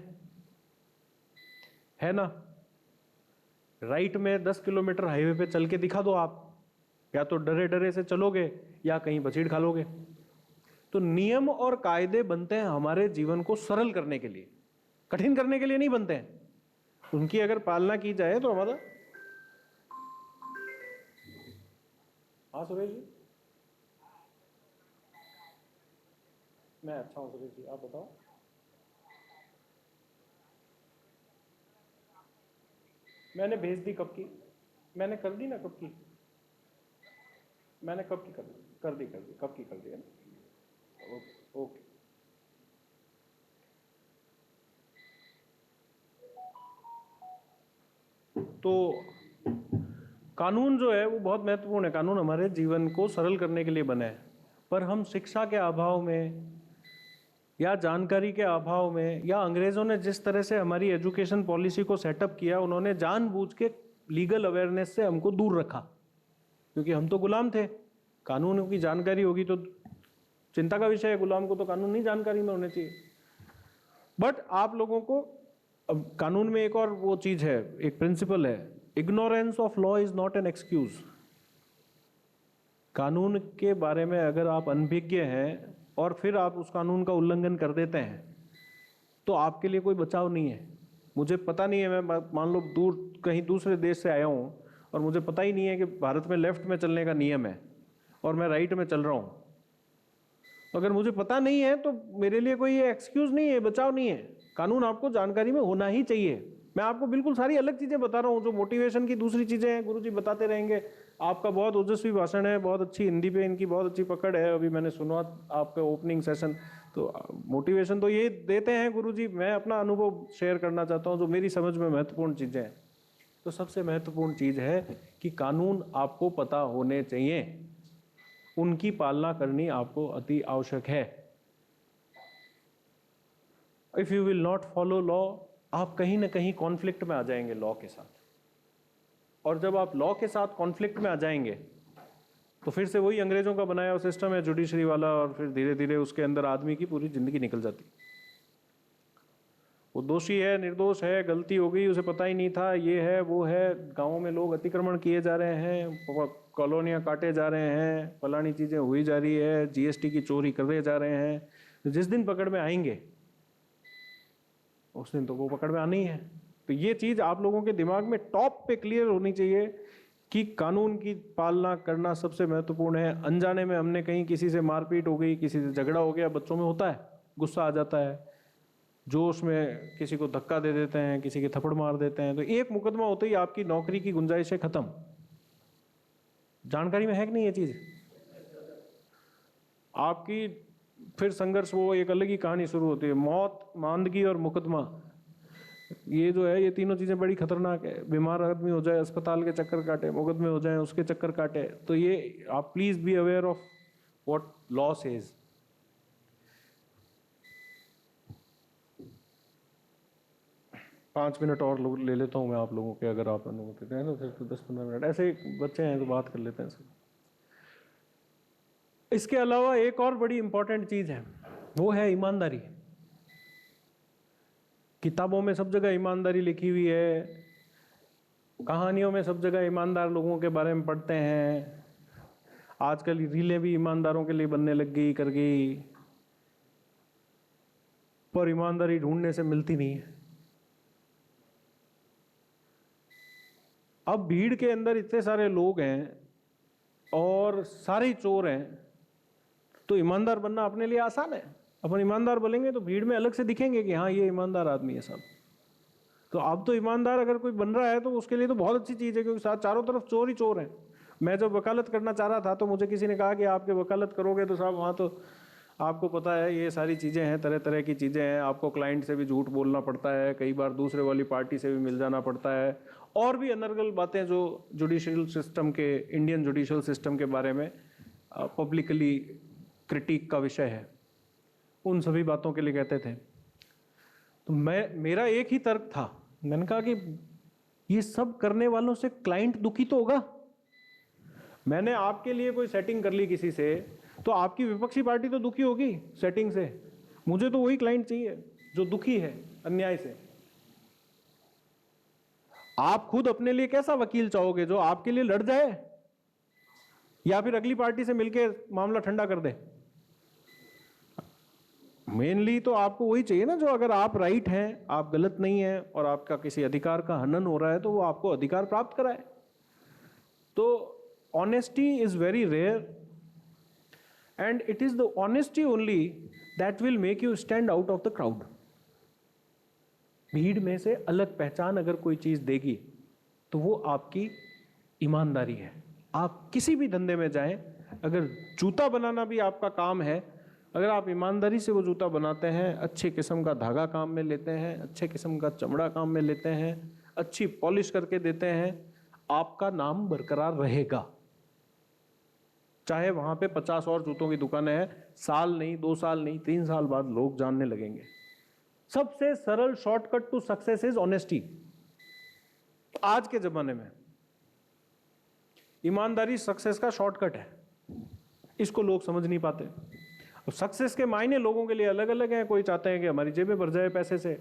Speaker 3: ना? राइट में 10 किलोमीटर हाईवे पे चल के दिखा दो आप, या तो डरे डरे से चलोगे या कहीं बचीड़ खा लोगे। तो नियम और कायदे बनते हैं हमारे जीवन को सरल करने के लिए, कठिन करने के लिए नहीं बनते हैं। उनकी अगर पालना की जाए तो हमारा। हाँ सुरेश जी, मैं अच्छा हूँ सुरेश जी, आप बताओ। मैंने भेज दी कब की, मैंने कर दी ना कब की, मैंने कब की कर दी कब की कर दी है ना। ओके। तो कानून जो है वो बहुत महत्वपूर्ण है। कानून हमारे जीवन को सरल करने के लिए बने हैं, पर हम शिक्षा के अभाव में या जानकारी के अभाव में, या अंग्रेजों ने जिस तरह से हमारी एजुकेशन पॉलिसी को सेटअप किया, उन्होंने जानबूझ के लीगल अवेयरनेस से हमको दूर रखा, क्योंकि हम तो गुलाम थे। कानून की जानकारी होगी तो चिंता का विषय है, गुलाम को तो कानून नहीं जानकारी में होने चाहिए। बट आप लोगों को अब कानून में एक और वो चीज है, एक प्रिंसिपल है, ignorance of law is not an excuse. कानून के बारे में अगर आप अनभिज्ञ हैं और फिर आप उस कानून का उल्लंघन कर देते हैं तो आपके लिए कोई बचाव नहीं है। मुझे पता नहीं है, मैं मान लो दूर कहीं दूसरे देश से आया हूँ और मुझे पता ही नहीं है कि भारत में लेफ्ट में चलने का नियम है और मैं राइट में चल रहा हूँ। अगर मुझे पता नहीं है तो मेरे लिए कोई एक्सक्यूज नहीं है, बचाव नहीं है। कानून आपको जानकारी में होना ही चाहिए। मैं आपको बिल्कुल सारी अलग चीजें बता रहा हूँ, जो मोटिवेशन की दूसरी चीजें हैं गुरुजी बताते रहेंगे। आपका बहुत ओजस्वी भाषण है, बहुत अच्छी हिंदी पे इनकी बहुत अच्छी पकड़ है, अभी मैंने सुना आपका ओपनिंग सेशन। तो मोटिवेशन तो ये देते हैं गुरुजी, मैं अपना अनुभव शेयर करना चाहता हूँ जो मेरी समझ में महत्वपूर्ण चीजें हैं। तो सबसे महत्वपूर्ण चीज है कि कानून आपको पता होने चाहिए, उनकी पालना करनी आपको अति आवश्यक है। If you will not follow law, आप कहीं ना कहीं कॉन्फ्लिक्ट में आ जाएंगे लॉ के साथ, और जब आप लॉ के साथ कॉन्फ्लिक्ट में आ जाएंगे तो फिर से वही अंग्रेजों का बनाया हुआ सिस्टम है जुडिशरी वाला, और फिर धीरे धीरे उसके अंदर आदमी की पूरी जिंदगी निकल जाती। वो दोषी है, निर्दोष है, गलती हो गई, उसे पता ही नहीं था, ये है वो है। गाँव में लोग अतिक्रमण किए जा रहे हैं, कॉलोनियाँ काटे जा रहे हैं, फलानी चीज़ें हुई जा रही है, जीएसटी की चोरी कर रहे जा रहे हैं। तो जिस दिन पकड़ में आएंगे उस दिन तो वो पकड़ में आनी ही है। तो ये चीज़ आप लोगों के दिमाग में टॉप पे क्लियर होनी चाहिए कि कानून की पालना करना सबसे महत्वपूर्ण है। अनजाने में हमने कहीं किसी से मारपीट हो गई, किसी से झगड़ा हो गया, बच्चों में होता है, गुस्सा आ जाता है, जोश में किसी को धक्का दे देते हैं, किसी के थप्पड़ मार देते हैं, तो एक मुकदमा होते ही आपकी नौकरी की गुंजाइश है खत्म। जानकारी में है कि नहीं ये चीज़? आपकी फिर संघर्ष, वो एक अलग ही कहानी शुरू होती है। मौत, मांदगी और मुकदमा, ये जो है, ये तीनों चीज़ें बड़ी खतरनाक है। बीमार आदमी हो जाए, अस्पताल के चक्कर काटे, मुकदमे हो जाए, उसके चक्कर काटे। तो ये आप please be aware of what law says. पाँच मिनट और ले लेता हूँ मैं आप लोगों के, अगर आप अनुमति दें तो। फिर तो 10-15 मिनट ऐसे बच्चे हैं तो बात कर लेते हैं सब। इसके अलावा एक और बड़ी इंपॉर्टेंट चीज है, वो है ईमानदारी। किताबों में सब जगह ईमानदारी लिखी हुई है, कहानियों में सब जगह ईमानदार लोगों के बारे में पढ़ते हैं। आजकल रीलें भी ईमानदारों के लिए बनने लग गई कर गई, पर ईमानदारी ढूंढने से मिलती नहीं है। अब भीड़ के अंदर इतने सारे लोग हैं और सारे ही चोर हैं, तो ईमानदार बनना अपने लिए आसान है। अपन ईमानदार बोलेंगे तो भीड़ में अलग से दिखेंगे कि हाँ ये ईमानदार आदमी है सब। तो अब तो ईमानदार अगर कोई बन रहा है तो उसके लिए तो बहुत अच्छी चीज़ है, क्योंकि साथ चारों तरफ चोर ही चोर हैं। मैं जब वकालत करना चाह रहा था तो मुझे किसी ने कहा कि आपके वकालत करोगे तो साहब वहाँ तो आपको पता है ये सारी चीज़ें हैं, तरह तरह की चीज़ें हैं, आपको क्लाइंट से भी झूठ बोलना पड़ता है, कई बार दूसरे वाली पार्टी से भी मिल जाना पड़ता है, और भी अनर्गल बातें जो जुडिशियल सिस्टम के, इंडियन जुडिशियल सिस्टम के बारे में पब्लिकली क्रिटिक का विषय है, उन सभी बातों के लिए कहते थे। तो मेरा एक ही तर्क था, मैंने कहा कि ये सब करने वालों से क्लाइंट दुखी तो होगा। मैंने आपके लिए कोई सेटिंग कर ली किसी से, तो आपकी विपक्षी पार्टी तो दुखी होगी सेटिंग से। मुझे तो वही क्लाइंट चाहिए जो दुखी है अन्याय से। आप खुद अपने लिए कैसा वकील चाहोगे, जो आपके लिए लड़ जाए या फिर अगली पार्टी से मिलकर मामला ठंडा कर दे? मेनली तो आपको वही चाहिए ना, जो अगर आप राइट हैं, आप गलत नहीं हैं और आपका किसी अधिकार का हनन हो रहा है तो वो आपको अधिकार प्राप्त कराए। तो honesty is very rare and it is the honesty only that will make you stand out of the crowd. भीड़ में से अलग पहचान अगर कोई चीज देगी तो वो आपकी ईमानदारी है। आप किसी भी धंधे में जाएं, अगर जूता बनाना भी आपका काम है, अगर आप ईमानदारी से वो जूता बनाते हैं, अच्छे किस्म का धागा काम में लेते हैं, अच्छे किस्म का चमड़ा काम में लेते हैं, अच्छी पॉलिश करके देते हैं, आपका नाम बरकरार रहेगा। चाहे वहां पे 50 और जूतों की दुकानें हैं, साल नहीं, 2 साल नहीं, 3 साल बाद लोग जानने लगेंगे। सबसे सरल shortcut to success is honesty. आज के जमाने में ईमानदारी सक्सेस का शॉर्टकट है, इसको लोग समझ नहीं पाते। और सक्सेस के मायने लोगों के लिए अलग अलग हैं। कोई चाहते हैं कि हमारी जेबें भर जाए पैसे से,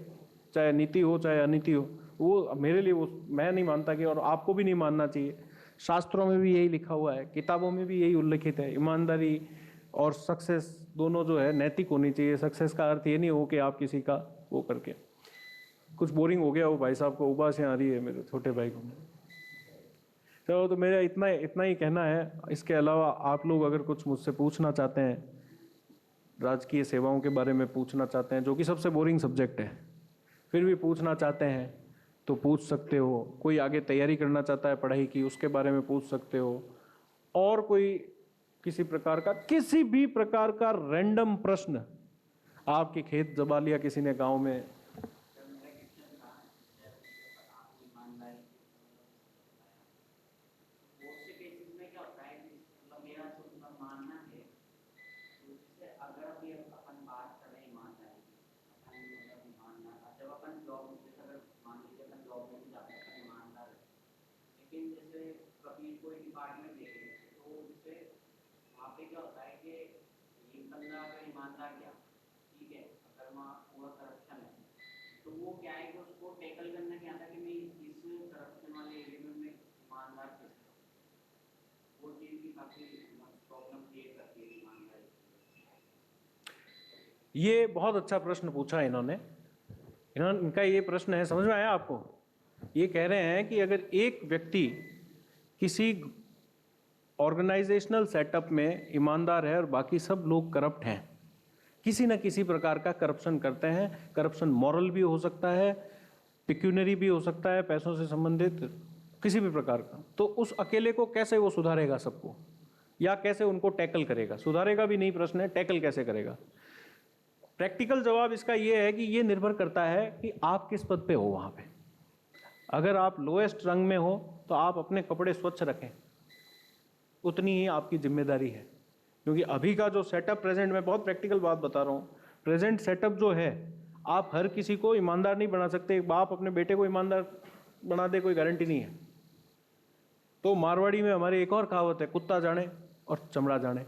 Speaker 3: चाहे नीति हो चाहे अनीति हो। वो मेरे लिए, वो मैं नहीं मानता कि, और आपको भी नहीं मानना चाहिए। शास्त्रों में भी यही लिखा हुआ है, किताबों में भी यही उल्लिखित है। ईमानदारी और सक्सेस दोनों जो है नैतिक होनी चाहिए। सक्सेस का अर्थ ये नहीं हो कि आप किसी का वो करके। कुछ बोरिंग हो गया वो भाई साहब को, उबासें आ रही है मेरे छोटे भाई को। चलो, तो मेरा इतना ही कहना है। इसके अलावा आप लोग अगर कुछ मुझसे पूछना चाहते हैं, राजकीय सेवाओं के बारे में पूछना चाहते हैं, जो कि सबसे बोरिंग सब्जेक्ट है, फिर भी पूछना चाहते हैं तो पूछ सकते हो। कोई आगे तैयारी करना चाहता है पढ़ाई की, उसके बारे में पूछ सकते हो। और कोई किसी भी प्रकार का रैंडम प्रश्न, आपके खेत जबा लिया किसी ने गांव में, ये बहुत अच्छा प्रश्न पूछा इनका ये प्रश्न है, समझ में आया आपको? ये कह रहे हैं कि अगर एक व्यक्ति किसी ऑर्गेनाइजेशनल सेटअप में ईमानदार है और बाकी सब लोग करप्ट हैं, किसी न किसी प्रकार का करप्शन करते हैं, करप्शन मॉरल भी हो सकता है, पिक्यूनरी भी हो सकता है, पैसों से संबंधित किसी भी प्रकार का, तो उस अकेले को कैसे वो सुधारेगा सबको, या कैसे उनको टैकल करेगा? सुधारेगा भी नहीं प्रश्न है, टैकल कैसे करेगा? प्रैक्टिकल जवाब इसका ये है कि ये निर्भर करता है कि आप किस पद पे हो वहाँ पे। अगर आप लोएस्ट रंग में हो तो आप अपने कपड़े स्वच्छ रखें, उतनी ही आपकी जिम्मेदारी है। क्योंकि अभी का जो सेटअप प्रेजेंट, मैं बहुत प्रैक्टिकल बात बता रहा हूँ, प्रेजेंट सेटअप जो है, आप हर किसी को ईमानदार नहीं बना सकते। एक बाप अपने बेटे को ईमानदार बना दे, कोई गारंटी नहीं है। तो मारवाड़ी में हमारी एक और कहावत है, कुत्ता जाने और चमड़ा जाने।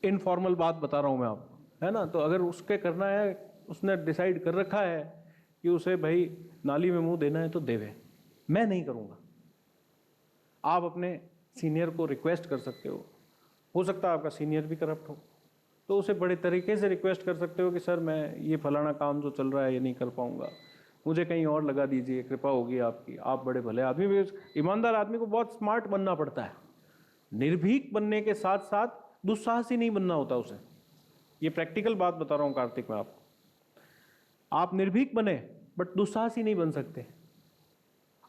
Speaker 3: इनफॉर्मल बात बता रहा हूँ मैं आपको, है ना? तो अगर उसके करना है, उसने डिसाइड कर रखा है कि उसे भाई नाली में मुंह देना है तो देवे, मैं नहीं करूँगा। आप अपने सीनियर को रिक्वेस्ट कर सकते हो सकता है आपका सीनियर भी करप्ट हो, तो उसे बड़े तरीके से रिक्वेस्ट कर सकते हो कि सर मैं ये फलाना काम जो चल रहा है ये नहीं कर पाऊंगा, मुझे कहीं और लगा दीजिए, कृपा होगी आपकी, आप बड़े भले आदमी। ईमानदार आदमी को बहुत स्मार्ट बनना पड़ता है। निर्भीक बनने के साथ साथ दुस्साहसी नहीं बनना होता उसे। ये प्रैक्टिकल बात बता रहा हूँ कार्तिक मैं आपको। आप निर्भीक बने बट दुस्साहसी नहीं बन सकते।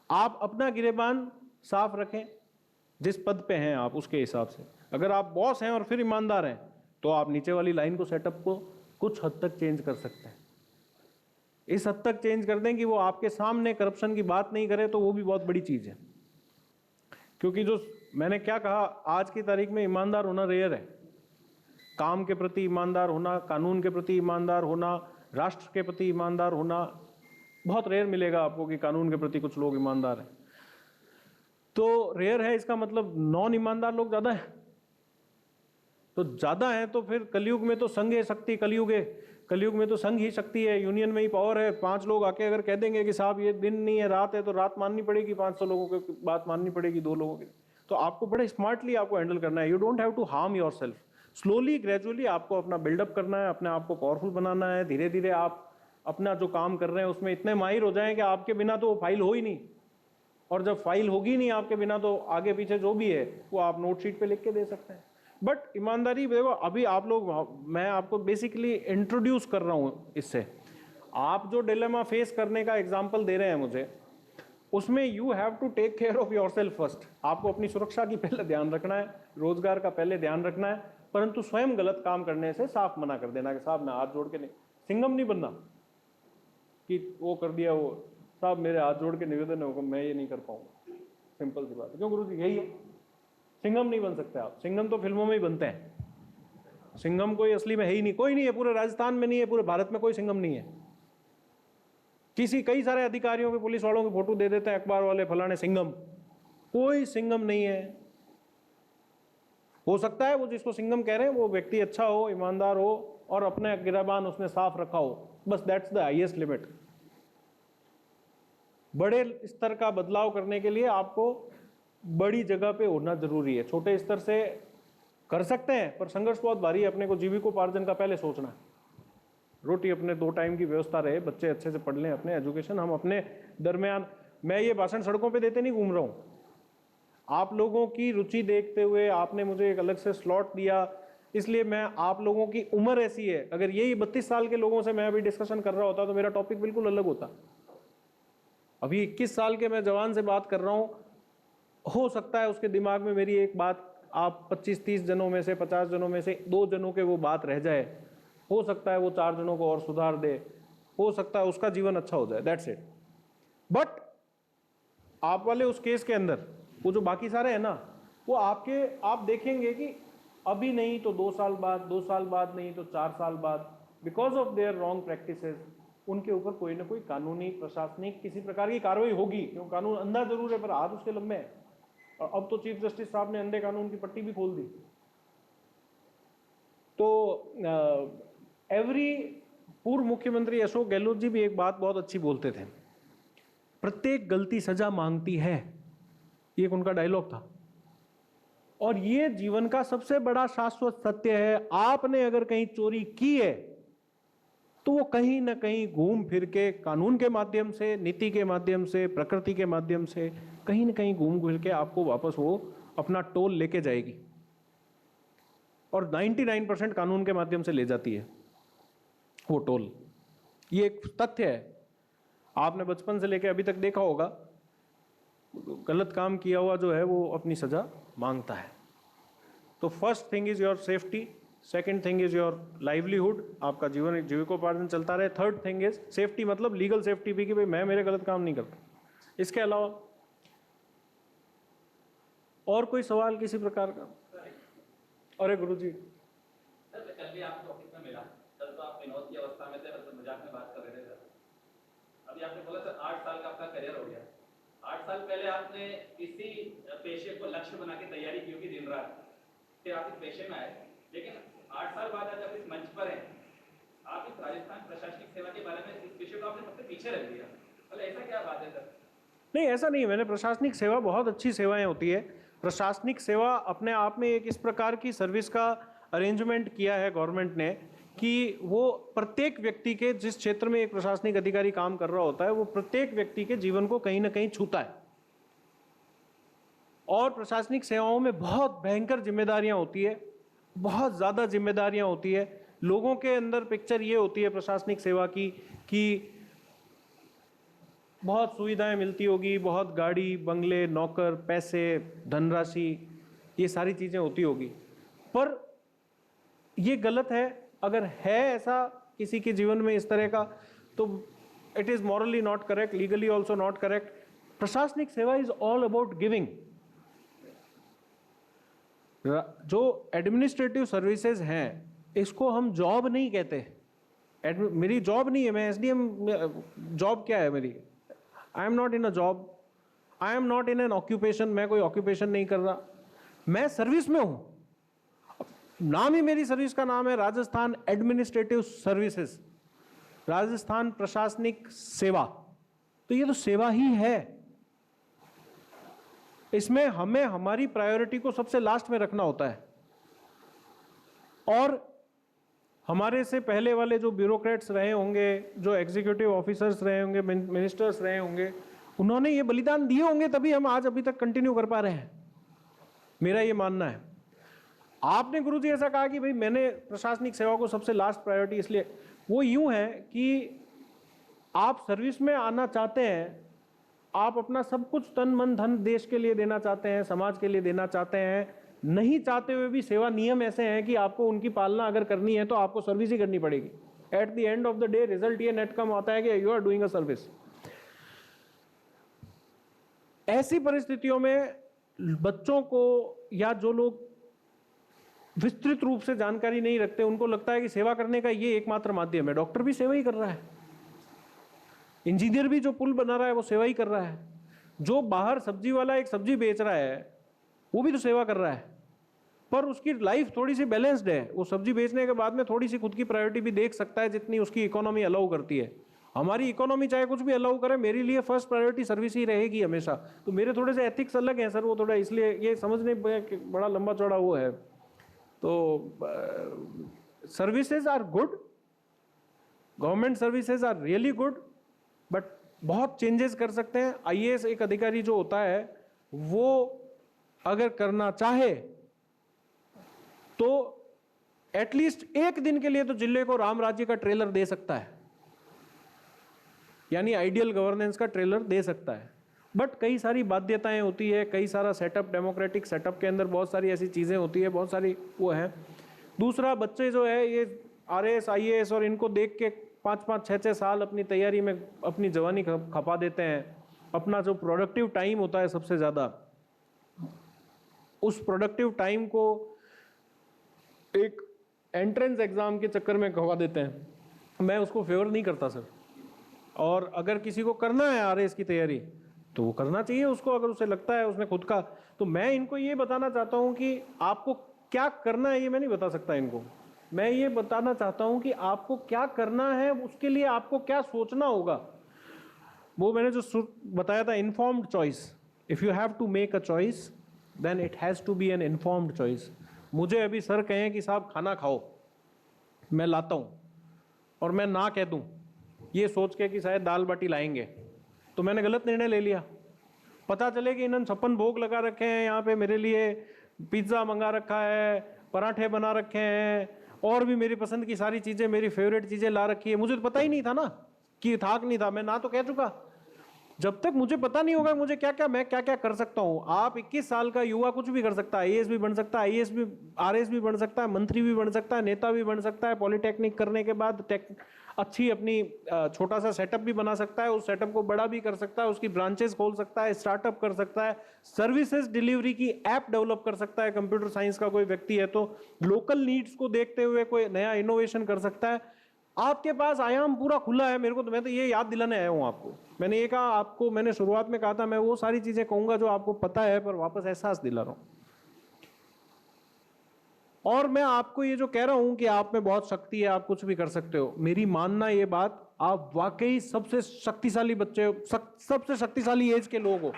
Speaker 3: आप अपना गिरेबान साफ रखें, जिस पद पे हैं आप उसके हिसाब से। अगर आप बॉस हैं और फिर ईमानदार हैं तो आप नीचे वाली लाइन को, सेटअप को कुछ हद तक चेंज कर सकते हैं। इस हद तक चेंज कर दें कि वो आपके सामने करप्शन की बात नहीं करे, तो वो भी बहुत बड़ी चीज है। क्योंकि जो मैंने क्या कहा, आज की तारीख में ईमानदार होना रेयर है। काम के प्रति ईमानदार होना, कानून के प्रति ईमानदार होना, राष्ट्र के प्रति ईमानदार होना बहुत रेयर मिलेगा आपको कि कानून के प्रति कुछ लोग ईमानदार हैं। तो रेयर है, इसका मतलब नॉन ईमानदार लोग ज्यादा हैं। तो ज्यादा है तो फिर कलयुग में तो संघ है शक्ति, कलयुग है, कलयुग में तो संघ ही शक्ति है, यूनियन में ही पावर है। 5 लोग आके अगर कह देंगे कि साहब ये दिन नहीं है रात है, तो रात माननी पड़ेगी, 500 लोगों की बात माननी पड़ेगी, 2 लोगों की। तो आपको बड़े स्मार्टली आपको हैंडल करना है। You don't have to harm yourself. Slowly gradually आपको अपना बिल्डअप करना है, अपने आप को पावरफुल बनाना है। धीरे धीरे आप अपना जो काम कर रहे हैं उसमें इतने माहिर हो जाएं कि आपके बिना तो वो फाइल हो ही नहीं, और जब फाइल होगी नहीं आपके बिना तो आगे पीछे जो भी है वो आप नोट शीट पे लिख के दे सकते हैं। बट ईमानदारी देखो, अभी आप लोग, मैं आपको बेसिकली इंट्रोड्यूस कर रहा हूँ इससे। आप जो डिलेमा फेस करने का एग्जाम्पल दे रहे हैं मुझे, उसमें you have to take care of yourself first. आपको अपनी सुरक्षा की पहले ध्यान रखना है, रोजगार का पहले ध्यान रखना है, परंतु स्वयं गलत काम करने से साफ मना कर देना कि साहब मैं हाथ जोड़ के नहीं, सिंघम नहीं बनना कि वो कर दिया, वो साहब मेरे हाथ जोड़ के निवेदन है, मैं ये नहीं कर पाऊंगा। सिंपल सी बात है। क्यों गुरु जी, यही है, सिंघम नहीं बन सकते आप। सिंघम तो फिल्मों में ही बनते हैं, सिंघम कोई असली में है ही नहीं, कोई नहीं है, पूरे राजस्थान में नहीं है, पूरे भारत में कोई सिंघम नहीं है। कई सारे अधिकारियों के, पुलिस वालों की फोटो दे देते हैं अखबार वाले, फलाने सिंघम, कोई सिंघम नहीं है। हो सकता है वो जिसको सिंघम कह रहे हैं वो व्यक्ति अच्छा हो, ईमानदार हो और अपने गिराबान उसने साफ रखा हो, बस दैट्स द हाईएस्ट लिमिट। बड़े स्तर का बदलाव करने के लिए आपको बड़ी जगह पे होना जरूरी है। छोटे स्तर से कर सकते हैं पर संघर्ष बहुत भारी है। अपने को जीविकोपार्जन का पहले सोचना है, रोटी अपने 2 टाइम की व्यवस्था रहे, बच्चे अच्छे से पढ़ लें, अपने एजुकेशन। हम अपने दरमियान, मैं ये भाषण सड़कों पे देते नहीं घूम रहा हूँ, आप लोगों की रुचि देखते हुए आपने मुझे एक अलग से स्लॉट दिया, इसलिए मैं, आप लोगों की उम्र ऐसी है, अगर यही 32 साल के लोगों से मैं अभी डिस्कशन कर रहा होता तो मेरा टॉपिक बिल्कुल अलग होता। अभी 21 साल के मैं जवान से बात कर रहा हूँ, हो सकता है उसके दिमाग में मेरी एक बात, आप 25-30 जनों में से, 50 जनों में से 2 जनों के वो बात रह जाए, हो सकता है वो 4 जनों को और सुधार दे, हो सकता है उसका जीवन अच्छा हो जाए, दैट्स इट। बट आप वाले उस केस के अंदर वो जो बाकी सारे हैं ना, वो आपके, आप देखेंगे कि अभी नहीं तो 2 साल बाद, 2 साल बाद नहीं तो 4 साल बाद, because of their wrong practices, उनके ऊपर कोई ना कोई कानूनी, प्रशासनिक किसी प्रकार की कार्रवाई होगी। क्यों, कानून अंधा जरूर है पर हाथ उसके लंबे हैं, और अब तो चीफ जस्टिस साहब ने अंधे कानून की पट्टी भी खोल दी। तो पूर्व मुख्यमंत्री अशोक गहलोत जी भी एक बात बहुत अच्छी बोलते थे, प्रत्येक गलती सजा मांगती है, ये एक उनका डायलॉग था। और ये जीवन का सबसे बड़ा शाश्वत सत्य है। आपने अगर कहीं चोरी की है तो वो कहीं ना कहीं घूम फिर के कानून के माध्यम से, नीति के माध्यम से, प्रकृति के माध्यम से कहीं ना कहीं घूम फिर के आपको वापस वो अपना टोल लेके जाएगी, और 99% कानून के माध्यम से ले जाती है वो टोल। ये एक तथ्य है। आपने बचपन से लेके अभी तक देखा होगा, गलत काम किया हुआ जो है वो अपनी सजा मांगता है। तो first thing is your safety, second thing is your livelihood, आपका जीवन, जीविकोपार्जन चलता रहे। थर्ड थिंग इज सेफ्टी, मतलब लीगल सेफ्टी भी कि भाई मैं मेरे गलत काम नहीं करता। इसके अलावा और कोई सवाल किसी प्रकार का? अरे गुरुजी,
Speaker 1: कल भी आपको ऑफिस में मिला, कल तो आप विनोद की अवस्था में थे, मतलब मजाक में बात कर रहे थे सर। अभी आपने बोला सर 8 साल का आपका करियर हो गया। 8 साल पहले आपने इसी पेशे को लक्ष्य बना के तैयारी की होगी दिन रात, फिर आप इस पेशे में आए, लेकिन 8 साल बाद आज आप इस मंच पर हैं, आप इस राजस्थान प्रशासनिक सेवा के बारे में, इस विषय को आपने सबसे पीछे रख दिया। मतलब ऐसा क्या बात है सर?
Speaker 3: नहीं, ऐसा नहीं है। मैंने प्रशासनिक सेवा, बहुत अच्छी सेवाएं होती है। प्रशासनिक सेवा अपने आप में एक इस प्रकार की सर्विस का अरेंजमेंट किया है गवर्नमेंट ने कि वो प्रत्येक व्यक्ति के, जिस क्षेत्र में एक प्रशासनिक अधिकारी काम कर रहा होता है, वो प्रत्येक व्यक्ति के जीवन को कहीं ना कहीं छूता है। और प्रशासनिक सेवाओं में बहुत भयंकर जिम्मेदारियां होती है, बहुत ज़्यादा जिम्मेदारियां होती है। लोगों के अंदर पिक्चर ये होती है प्रशासनिक सेवा की कि बहुत सुविधाएं मिलती होगी, बहुत गाड़ी बंगले नौकर पैसे धनराशि ये सारी चीज़ें होती होगी, पर ये गलत है। अगर है ऐसा किसी के जीवन में इस तरह का, तो it is morally not correct, legally also not correct. प्रशासनिक सेवा इज ऑल अबाउट गिविंग। जो एडमिनिस्ट्रेटिव सर्विसेज हैं इसको हम जॉब नहीं कहते। मेरी जॉब नहीं है, मैं एसडीएम, जॉब क्या है मेरी? आई am not in a job, I am not in an occupation, मैं कोई ऑक्यूपेशन नहीं कर रहा, मैं सर्विस में हूं। नाम ही मेरी सर्विस का नाम है राजस्थान एडमिनिस्ट्रेटिव सर्विसेज, राजस्थान प्रशासनिक सेवा, तो ये तो सेवा ही है। इसमें हमें हमारी प्रायोरिटी को सबसे लास्ट में रखना होता है। और हमारे से पहले वाले जो ब्यूरोक्रेट्स रहे होंगे, जो एग्जीक्यूटिव ऑफिसर्स रहे होंगे, मिनिस्टर्स रहे होंगे, उन्होंने ये बलिदान दिए होंगे तभी हम आज अभी तक कंटिन्यू कर पा रहे हैं, मेरा ये मानना है। आपने गुरुजी ऐसा कहा कि भाई मैंने प्रशासनिक सेवा को सबसे लास्ट प्रायोरिटी, इसलिए वो यूं है कि आप सर्विस में आना चाहते हैं, आप अपना सब कुछ तन मन धन देश के लिए देना चाहते हैं, समाज के लिए देना चाहते हैं, नहीं चाहते हुए भी सेवा नियम ऐसे हैं कि आपको उनकी पालना अगर करनी है तो आपको सर्विस ही करनी पड़ेगी। At the end of the day result ये नेट कम आता है कि you are doing a service. ऐसी परिस्थितियों में बच्चों को या जो लोग विस्तृत रूप से जानकारी नहीं रखते, उनको लगता है कि सेवा करने का ये एकमात्र माध्यम है। डॉक्टर भी सेवा ही कर रहा है, इंजीनियर भी जो पुल बना रहा है वो सेवा ही कर रहा है, जो बाहर सब्जी वाला एक सब्जी बेच रहा है वो भी तो सेवा कर रहा है, पर उसकी लाइफ थोड़ी सी बैलेंस्ड है। वो सब्जी बेचने के बाद में थोड़ी सी खुद की प्रायोरिटी भी देख सकता है जितनी उसकी इकोनॉमी अलाउ करती है। हमारी इकोनॉमी चाहे कुछ भी अलाउ करे, मेरे लिए फर्स्ट प्रायोरिटी सर्विस ही रहेगी हमेशा। तो मेरे थोड़े से एथिक्स अलग हैं सर, वो थोड़ा इसलिए ये समझने बड़ा लंबा चौड़ा वो है। तो services are good, government services are really good, but बहुत चेंजेस कर सकते हैं। आईएएस एक अधिकारी जो होता है वो अगर करना चाहे तो एटलीस्ट एक दिन के लिए तो जिले को राम राज्य का ट्रेलर दे सकता है, यानी आइडियल गवर्नेंस का ट्रेलर दे सकता है। बट कई सारी बाध्यताएं होती है, कई सारा सेटअप, डेमोक्रेटिक सेटअप के अंदर बहुत सारी ऐसी चीज़ें होती है, बहुत सारी वो है। दूसरा, बच्चे जो है ये आरएएस आईएएस और इनको देख के 5-5, 6-6 साल अपनी तैयारी में अपनी जवानी खपा देते हैं। अपना जो प्रोडक्टिव टाइम होता है सबसे ज़्यादा, उस प्रोडक्टिव टाइम को एक एंट्रेंस एग्ज़ाम के चक्कर में खपा देते हैं। मैं उसको फेवर नहीं करता सर। और अगर किसी को करना है आरएएस की तैयारी तो वो करना चाहिए उसको, अगर उसे लगता है उसने खुद का। तो मैं इनको ये बताना चाहता हूँ कि आपको क्या करना है ये मैं नहीं बता सकता इनको। मैं ये बताना चाहता हूँ कि आपको क्या करना है, उसके लिए आपको क्या सोचना होगा। वो मैंने जो बताया था, informed choice. If you have to make a choice then it has to be an informed choice. मुझे अभी सर कहें कि साहब खाना खाओ, मैं लाता हूँ, और मैं ना कह दूँ ये सोच के कि शायद दाल बाटी लाएंगे, तो मैंने गलत निर्णय ले लिया। पता चले कि इन्होंने 56 भोग लगा रखे हैं, यहाँ पे मेरे लिए पिज्ज़ा मंगा रखा है, पराठे बना रखे हैं, और भी मेरी पसंद की सारी चीज़ें, मेरी फेवरेट चीज़ें ला रखी है। मुझे तो पता ही नहीं था ना, कि थाक नहीं था, मैं ना तो कह चुका। जब तक मुझे पता नहीं होगा मुझे मैं क्या क्या कर सकता हूँ। आप 21 साल का युवा कुछ भी कर सकता है, आईएएस भी बन सकता है, आईएएस भी, आरएएस भी बन सकता है, मंत्री भी बन सकता है, नेता भी बन सकता है। पॉलिटेक्निक करने के बाद अच्छी अपनी छोटा सा सेटअप भी बना सकता है, उस सेटअप को बड़ा भी कर सकता है, उसकी ब्रांचेस खोल सकता है, स्टार्टअप कर सकता है, सर्विसेज डिलीवरी की ऐप डेवलप कर सकता है। कंप्यूटर साइंस का कोई व्यक्ति है तो लोकल नीड्स को देखते हुए कोई नया इनोवेशन कर सकता है। आपके पास आयाम पूरा खुला है। मेरे को तो, मैं तो ये याद दिलाने आया हूँ आपको। मैंने ये कहा आपको, मैंने शुरुआत में कहा था मैं वो सारी चीजें कहूंगा जो आपको पता है, पर वापस एहसास दिला रहा हूँ। और मैं आपको ये जो कह रहा हूं कि आप में बहुत शक्ति है, आप कुछ भी कर सकते हो, मेरी मानना ये बात, आप वाकई सबसे शक्तिशाली बच्चे हो, सबसे शक्तिशाली एज के लोग हो।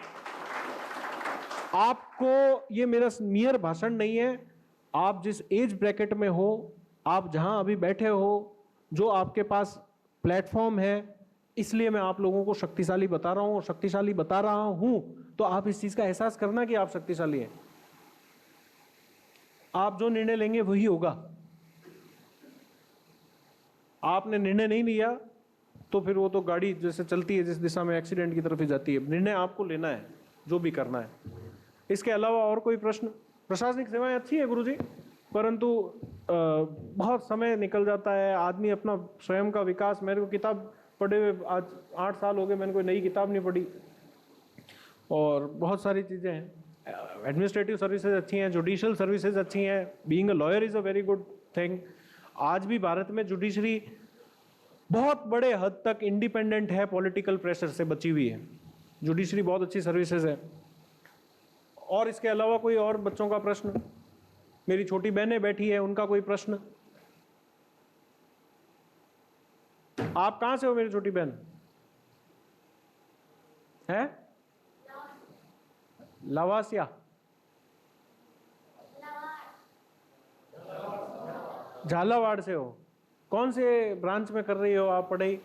Speaker 3: आपको ये मेरा नियर भाषण नहीं है। आप जिस एज ब्रैकेट में हो, आप जहां अभी बैठे हो, जो आपके पास प्लेटफॉर्म है, इसलिए मैं आप लोगों को शक्तिशाली बता रहा हूं, और शक्तिशाली बता रहा हूं तो आप इस चीज का एहसास करना कि आप शक्तिशाली हैं। आप जो निर्णय लेंगे वही होगा। आपने निर्णय नहीं लिया तो फिर वो तो गाड़ी जैसे चलती है जिस दिशा में एक्सीडेंट की तरफ ही जाती है। निर्णय आपको लेना है जो भी करना है। इसके अलावा और कोई प्रश्न? प्रशासनिक सेवाएं अच्छी है गुरुजी, परंतु बहुत समय निकल जाता है, आदमी अपना स्वयं का विकास, मेरे को किताब पढ़े हुए आज 8 साल हो गए, मैंने कोई नई किताब नहीं पढ़ी, और बहुत सारी चीज़ें हैं। एडमिनिस्ट्रेटिव सर्विसेज अच्छी हैं, जुडिशियल सर्विसेज अच्छी हैं, being a lawyer is a very good thing. आज भी भारत में जुडिशरी बहुत बड़े हद तक इंडिपेंडेंट है, पॉलिटिकल प्रेशर से बची हुई है। जुडिशरी बहुत अच्छी सर्विसेज है। और इसके अलावा कोई और बच्चों का प्रश्न? मेरी छोटी बहनें बैठी है, उनका कोई प्रश्न? आप कहां से हो मेरी छोटी बहन? है लवासिया, झालावाड़ से हो। कौन से ब्रांच में कर रही हो आप पढ़ाई?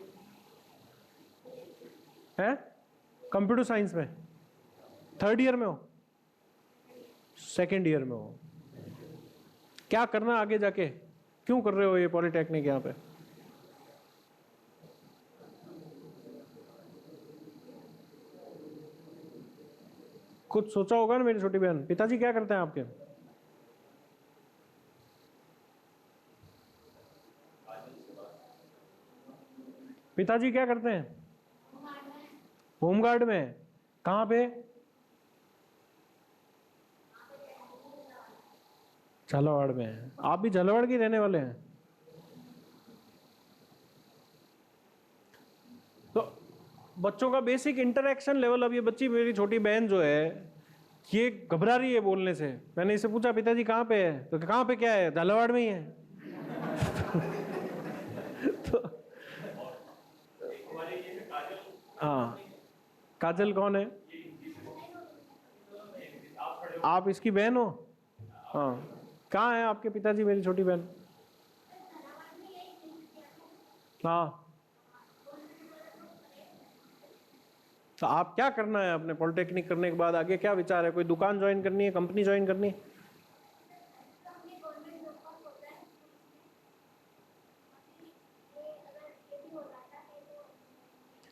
Speaker 3: है कंप्यूटर साइंस में? 3rd ईयर में हो? 2nd ईयर में हो? क्या करना आगे जाके? क्यों कर रहे हो ये पॉलिटेक्निक यहाँ पे? कुछ सोचा होगा ना मेरी छोटी बहन? पिताजी क्या करते हैं आपके? पिताजी क्या करते हैं? होमगार्ड में। कहाँ पे? झालावाड़ में। आप भी झालावाड़ के रहने वाले हैं? तो बच्चों का बेसिक इंटरेक्शन लेवल, अब ये बच्ची मेरी छोटी बहन जो है ये घबरा रही है बोलने से। मैंने इससे पूछा पिताजी कहाँ पे है, तो कहाँ पे क्या है, झालावाड़ में ही है। तो हाँ, काजल कौन है? आप इसकी बहन हो? हाँ, कहाँ है आपके पिताजी मेरी छोटी बहन? हाँ, तो आप क्या करना है अपने पॉलिटेक्निक करने के बाद? आगे क्या विचार है? कोई दुकान ज्वाइन करनी है, कंपनी ज्वाइन करनी है?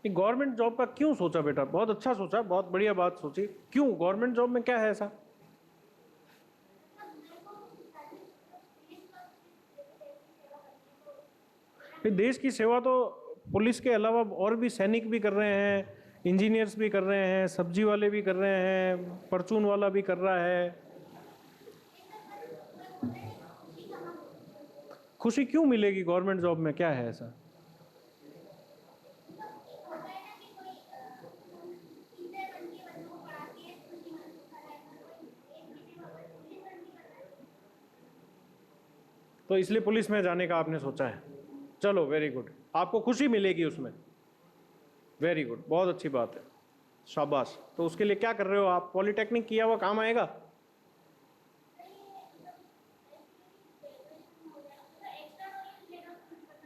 Speaker 3: गवर्नमेंट जॉब का क्यों सोचा बेटा? बहुत अच्छा सोचा, बहुत बढ़िया बात सोची। क्यों गवर्नमेंट जॉब में क्या है ऐसा? देश की सेवा तो पुलिस के अलावा और भी सैनिक भी कर रहे हैं, इंजीनियर्स भी कर रहे हैं, सब्जी वाले भी कर रहे हैं, परचून वाला भी कर रहा है। खुशी क्यों मिलेगी गवर्नमेंट जॉब में? क्या है ऐसा? तो इसलिए पुलिस में जाने का आपने सोचा है? चलो वेरी गुड, आपको खुशी मिलेगी उसमें। वेरी गुड, बहुत अच्छी बात है, शाबाश। तो उसके लिए क्या कर रहे हो आप? पॉलिटेक्निक किया हुआ काम आएगा?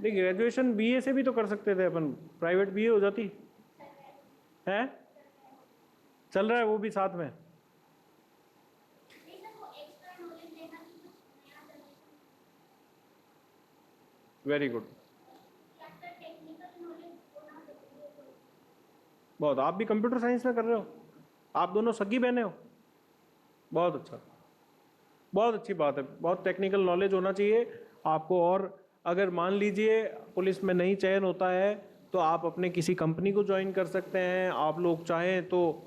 Speaker 3: देखिए ग्रेजुएशन बीए से भी तो कर सकते थे अपन, प्राइवेट बीए हो जाती है। चल रहा है वो भी साथ में। वेरी गुड, बहुत। आप भी कंप्यूटर साइंस में कर रहे हो? आप दोनों सगी बहने हो? बहुत अच्छा, बहुत अच्छी बात है। बहुत टेक्निकल नॉलेज होना चाहिए आपको। और अगर मान लीजिए पुलिस में नहीं चयन होता है तो आप अपने किसी कंपनी को ज्वाइन कर सकते हैं। आप लोग चाहें तो,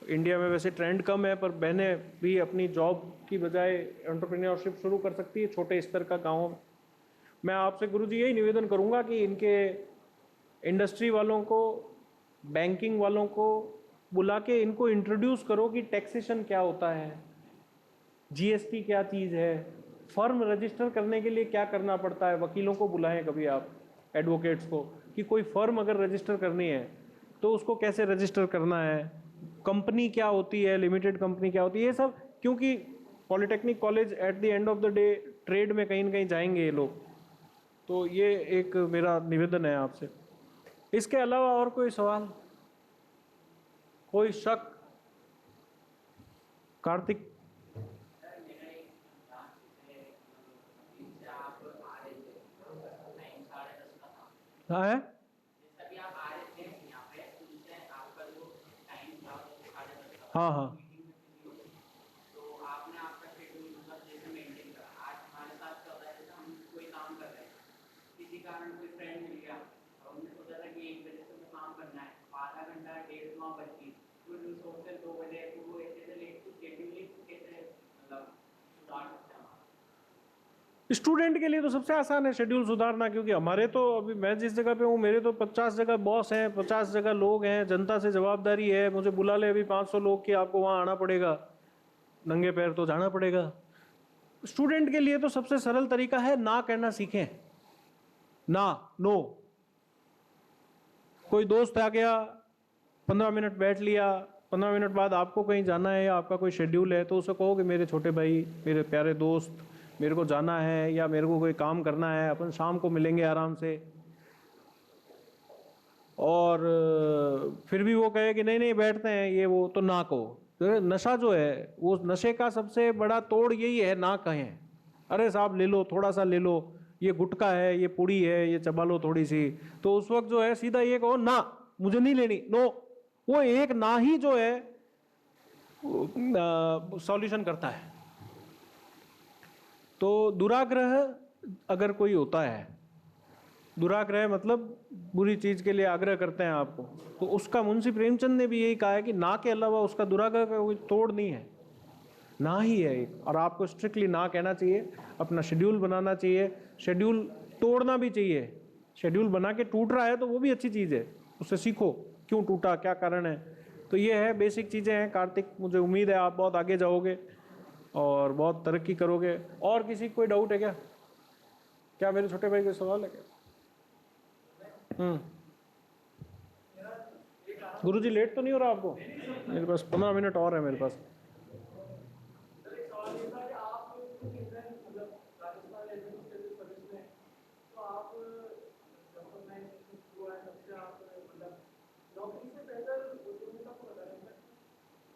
Speaker 3: इंडिया में वैसे ट्रेंड कम है, पर बहनें भी अपनी जॉब की बजाय एंटरप्रेन्योरशिप शुरू कर सकती है छोटे स्तर का गाँव। मैं आपसे गुरुजी यही निवेदन करूंगा कि इनके इंडस्ट्री वालों को, बैंकिंग वालों को बुला के इनको इंट्रोड्यूस करो कि टैक्सेशन क्या होता है, जीएसटी क्या चीज़ है, फर्म रजिस्टर करने के लिए क्या करना पड़ता है। वकीलों को बुलाएं कभी आप, एडवोकेट्स को, कि कोई फर्म अगर रजिस्टर करनी है तो उसको कैसे रजिस्टर करना है, कंपनी क्या होती है, लिमिटेड कंपनी क्या होती है, ये सब। क्योंकि polytechnic college eight the end of the day trade में कहीं ना कहीं जाएंगे ये लोग। तो ये एक मेरा निवेदन है आपसे। इसके अलावा और कोई सवाल, कोई शक? कार्तिक? हाँ है? हाँ हाँ
Speaker 4: तो आपने आपका शेड्यूल मतलब जैसे मेंटेन करा। आज हमारे साथ क्या होता है, जैसे हम कोई काम कर रहे हैं, किसी कारण कोई फ्रेंड मिल गया और हमने सोचा था कि 1 बजे से हमें काम करना है, आधा घंटा 1:30 बज गई, फिर हम सोचते 2 बजे, तो वो ऐसे लेट टू शेड्यूलिंग कैसे मतलब सुधार सकते हैं हम?
Speaker 3: स्टूडेंट के लिए तो सबसे आसान है शेड्यूल सुधारना, क्योंकि हमारे तो अभी मैं जिस जगह पे हूँ मेरे तो 50 जगह बॉस हैं, 50 जगह लोग हैं, जनता से जवाबदारी है। मुझे बुला ले अभी 500 लोग कि आपको वहाँ आना पड़ेगा, नंगे पैर तो जाना पड़ेगा। स्टूडेंट के लिए तो सबसे सरल तरीका है ना कहना सीखें। ना, नो। कोई दोस्त आ गया, 15 मिनट बैठ लिया, 15 मिनट बाद आपको कहीं जाना है या आपका कोई शेड्यूल है, तो उसे कहो कि मेरे छोटे भाई, मेरे प्यारे दोस्त, मेरे को जाना है या मेरे को कोई काम करना है, अपन शाम को मिलेंगे आराम से। और फिर भी वो कहे कि नहीं नहीं बैठते हैं ये वो, तो ना कहो। तो नशा जो है, वो नशे का सबसे बड़ा तोड़ यही है, ना कहें। अरे साहब ले लो, थोड़ा सा ले लो, ये गुटखा है, ये पुड़ी है, ये चबा लो थोड़ी सी। तो उस वक्त जो है सीधा ये कहो ना, मुझे नहीं लेनी, नो। वो एक ना ही जो है सॉल्यूशन करता है। तो दुराग्रह अगर कोई होता है, दुराग्रह मतलब बुरी चीज के लिए आग्रह करते हैं आपको, तो उसका मुंशी प्रेमचंद ने भी यही कहा है कि ना के अलावा उसका दुराग्रह का कोई तोड़ नहीं है, ना ही है एक। और आपको स्ट्रिक्टली ना कहना चाहिए, अपना शेड्यूल बनाना चाहिए, शेड्यूल तोड़ना भी चाहिए। शेड्यूल बना के टूट रहा है तो वो भी अच्छी चीज़ है, उससे सीखो क्यों टूटा, क्या कारण है। तो ये है, बेसिक चीज़ें हैं। कार्तिक, मुझे उम्मीद है आप बहुत आगे जाओगे और बहुत तरक्की करोगे। और किसी कोई डाउट है क्या? क्या मेरे छोटे भाई कोई सवाल है क्या? गुरुजी लेट तो नहीं हो रहा आपको? मेरे पास 15 मिनट और है मेरे पास।